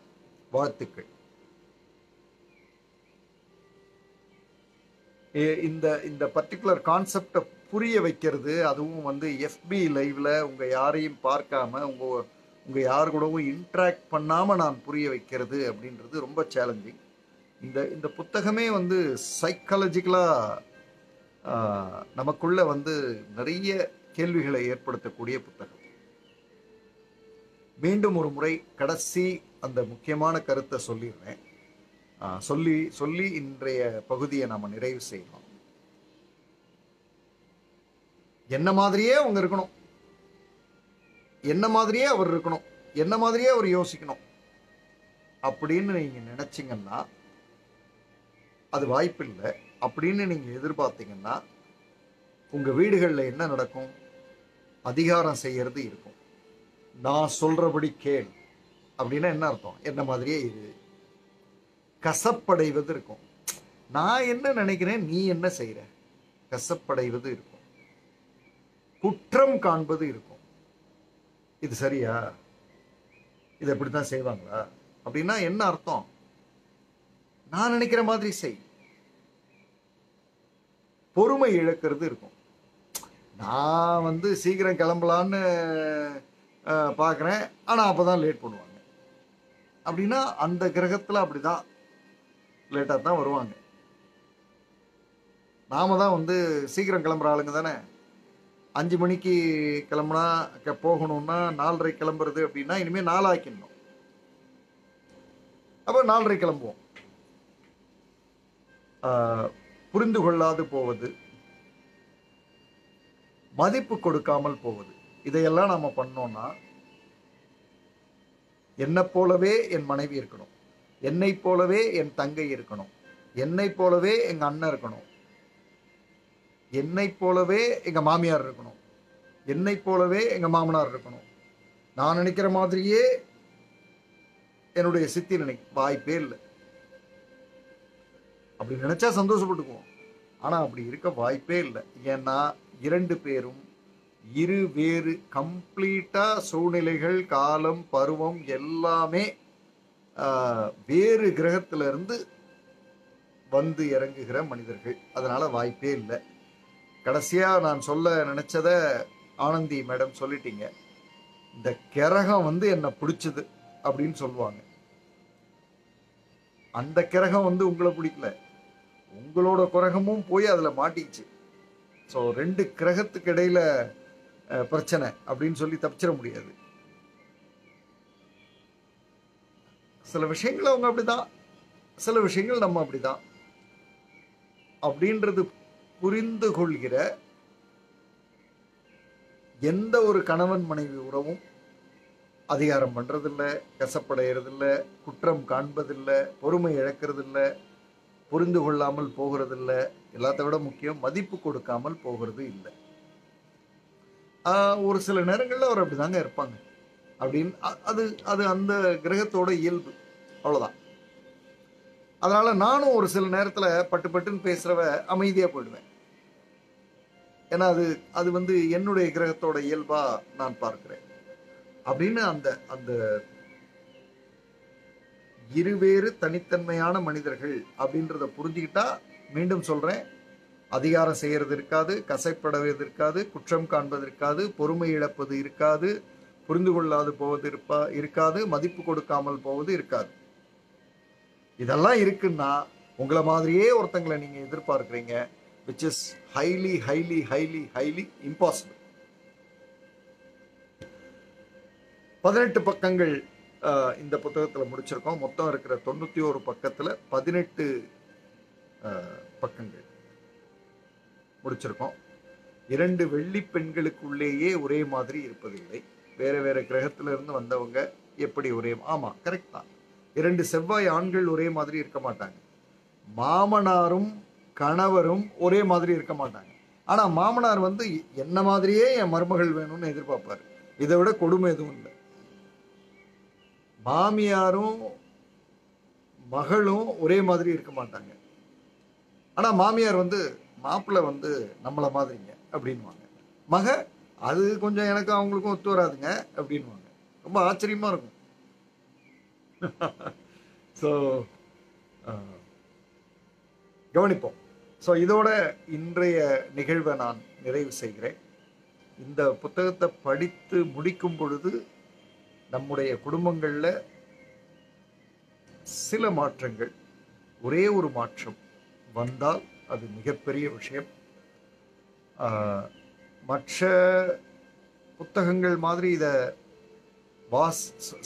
வாழ்த்துக்கள். இந்த இந்த பர்டிகுலர் கான்செப்டை புரிய வைக்கிறது, அதுவும் வந்து எஃபி லைவ்ல உங்க யாரையும் பார்க்காம உங்க யாரு கூடவும் இன்ட்ராக்ட் பண்ணாம நான் புரிய வைக்கிறது அப்படின்றது ரொம்ப சேலஞ்சிங். இந்த புத்தகமே வந்து சைக்காலஜிக்கலா நமக்குள்ள வந்து நிறைய கேள்விகளை ஏற்படுத்தக்கூடிய புத்தகம். மீண்டும் ஒரு முறை கடைசி அந்த முக்கியமான கருத்தை சொல்லிடுறேன். சொல்லி இன்றைய பகுதியை நாம நிறைவு செய்யலாம். என்ன மாதிரியே அவங்க இருக்கணும், என்ன மாதிரியே அவர் இருக்கணும், என்ன மாதிரியே அவர் யோசிக்கணும் அப்படின்னு நீங்க நினைச்சீங்கன்னா அது வாய்ப்பு இல்லை. அப்படின்னு நீங்க எதிர்பார்த்தீங்கன்னா உங்க வீடுகளில் என்ன நடக்கும்? அதிகாரம் செய்யறது இருக்கும். நான் சொல்றபடி கேள் அப்படின்னா என்ன அர்த்தம்? என்ன மாதிரியே இரு. கசப்படைவது இருக்கும். நான் என்ன நினைக்கிறேன், நீ என்ன செய்யற, கசப்படைவது இருக்கும். குற்றம் காண்பது இருக்கும். இது சரியா, இது எப்படித்தான் செய்வாங்களா அப்படின்னா என்ன அர்த்தம்? நான் நினைக்கிற மாதிரி செய். பொறுமை இழக்கிறது இருக்கும். நான் வந்து சீக்கிரம் கிளம்பலான்னு பார்க்குறேன், ஆனால் அப்போதான் லேட் பண்ணுவாங்க. அப்படின்னா அந்த கிரகத்தில் அப்படிதான் லேட்டாக தான் வருவாங்க. நாம தான் வந்து சீக்கிரம் கிளம்புற ஆளுங்க தானே. 5 மணிக்கு கிளம்புனா போகணும்னா 4:30 கிளம்புறது அப்படின்னா இனிமேல் 4 ஆக்கிடணும். அப்போ 4:30 கிளம்புவோம். புரிந்து கொள்ளாது போவது, மதிப்பு கொடுக்காமல் போவது, இதையெல்லாம் நாம பண்ணோம்னா என்னை போலவே என் மனைவி இருக்கணும், என்னை போலவே என் தங்கை இருக்கணும், என்னை போலவே எங்க அண்ணன் இருக்கணும், என்னை போலவே எங்க மாமியார் இருக்கணும், என்னை போலவே எங்க மாமனார் இருக்கணும், நான் நினைக்கிற மாதிரியே என்னுடைய சித்தி வாய்ப்பே இல்லை. அப்படி நினைச்சா சந்தோஷப்பட்டுக்குவோம். ஆனா அப்படி இருக்க வாய்ப்பே இல்லை. ஏன்னா 2 பேரும் இரு வேறு கம்ப்ளீட்டா சூழ்நிலைகள், காலம், பருவம் எல்லாமே வேறு கிரகத்துல இருந்து வந்து இறங்குகிற மனிதர்கள். அதனால வாய்ப்பே இல்லை. கடைசியா நான் சொல்ல நினைச்சத ஆனந்தி மேடம் சொல்லிட்டீங்க. இந்த கிரகம் வந்து என்ன பிடிச்சது அப்படின்னு சொல்லுவாங்க. அந்த கிரகம் வந்து உங்களை பிடிக்கல, உங்களோட கிரகமும் போய் அதுல மாட்டிச்சு. ஸோ 2 கிரகத்துக்கு இடையில பிரச்சனை அப்படின்னு சொல்லி தப்பிச்சிட முடியாது. சில விஷயங்கள் அவங்க அப்படிதான், சில விஷயங்கள் நம்ம அப்படிதான் அப்படின்றது புரிந்து கொள்கிற எந்த ஒரு கணவன் மனைவி உறவும் அதிகாரம் பண்றதில்ல, கசப்படைகிறதில்ல, குற்றம் காண்பதில்ல, பொறுமை இழக்கிறதில்ல, புரிந்து கொள்ளாமல் போகிறதில்ல, எல்லாத்த விட முக்கியம் மதிப்பு கொடுக்காமல் போகிறது இல்லை. ஒரு சில நேரங்களில் அவர் அப்படிதாங்க இருப்பாங்க. அப்படின்னு அது அது அந்த கிரகத்தோட இயல்பு, அவ்வளவுதான். அதனால நானும் ஒரு சில நேரத்துல பட்டு பட்டுன்னு பேசுறவ அமைதியா போயிடுவேன். ஏன்னா அது அது வந்து என்னுடைய கிரகத்தோட இயல்பா நான் பார்க்கிறேன். அப்படின்னு அந்த அந்த இருவேறு தனித்தன்மையான மனிதர்கள் அப்படின்றத புரிஞ்சுக்கிட்டா, மீண்டும் சொல்றேன், அதிகாரம் செய்யறது இருக்காது, கசைப்படுவது இருக்காது, குற்றம் காண்பது இருக்காது, பொறுமை இழப்பது இருக்காது, புரிந்து கொள்ளாது போவது இருக்காது, மதிப்பு கொடுக்காமல் போவது இருக்காது. இதெல்லாம் இருக்குன்னா உங்களை மாதிரியே ஒருத்தங்களை நீங்க எதிர்பார்க்கிறீங்க, which is highly highly highly highly impossible. 18 பக்கங்கள் இந்த புத்தகத்தில் முடிச்சிருக்கோம். மொத்தம் இருக்கிற 91 பக்கத்துல 18 பக்கங்கள் முடிச்சிருக்கோம். 2 வெள்ளி பெண்களுக்குள்ளேயே ஒரே மாதிரி இருப்பதில்லை. வேற வேற கிரகத்துல இருந்து வந்தவங்க எப்படி ஒரே, ஆமா கரெக்ட் தான். 2 செவ்வாய் ஆண்கள் ஒரே மாதிரி இருக்க மாட்டாங்க. மாமனாரும் கணவரும் ஒரே மாதிரி இருக்க மாட்டாங்க. ஆனா மாமனார் வந்து என்ன மாதிரியே என் மருமகள் வேணும்னு எதிர்பார்ப்பாரு. இதை விட கொடுமை எதுவும் இல்லை. மாமியாரும் மகளும் ஒரே மாதிரி இருக்க மாட்டாங்க. ஆனா மாமியார் வந்து மாப்பிள்ளை வந்து நம்மள மாதிரிங்க அப்படின்வாங்க. மக அது கொஞ்சம் எனக்கு அவங்களுக்கும் ஒத்து வராதுங்க அப்படின்வாங்க. ரொம்ப ஆச்சரியமா இருக்கும். ஸோ கவனிப்போம். ஸோ இதோட இன்றைய நிகழ்வை நான் நிறைவு செய்கிறேன். இந்த புத்தகத்தை படித்து முடிக்கும் பொழுது நம்முடைய குடும்பங்களில் சில மாற்றங்கள், ஒரே ஒரு மாற்றம் வந்தால் அது மிகப்பெரிய விஷயம். மற்ற புத்தகங்கள் மாதிரி இதை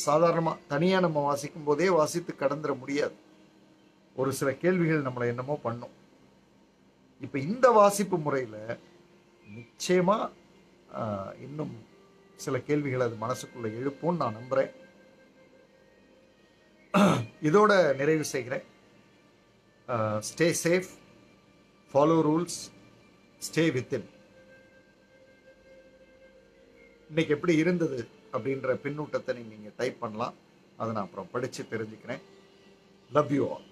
சாதாரணமாக தனியாக நம்ம வாசிக்கும் போதே வாசித்து கடந்துட முடியாது. ஒரு சில கேள்விகள் நம்மளை என்னமோ பண்ணும். இப்போ இந்த வாசிப்பு முறையில் நிச்சயமாக இன்னும் சில கேள்விகள் அது மனசுக்குள்ள எழுப்பும்னு நான் நம்புகிறேன். இதோட நிறைவு செய்கிறேன். Stay safe, follow rules, stay within. இன்னைக்கு எப்படி இருந்தது அப்படின்ற பின்னூட்டத்தை நீங்கள் டைப் பண்ணலாம். அதை நான் அப்புறம் படித்து தெரிஞ்சுக்கிறேன். Love you all.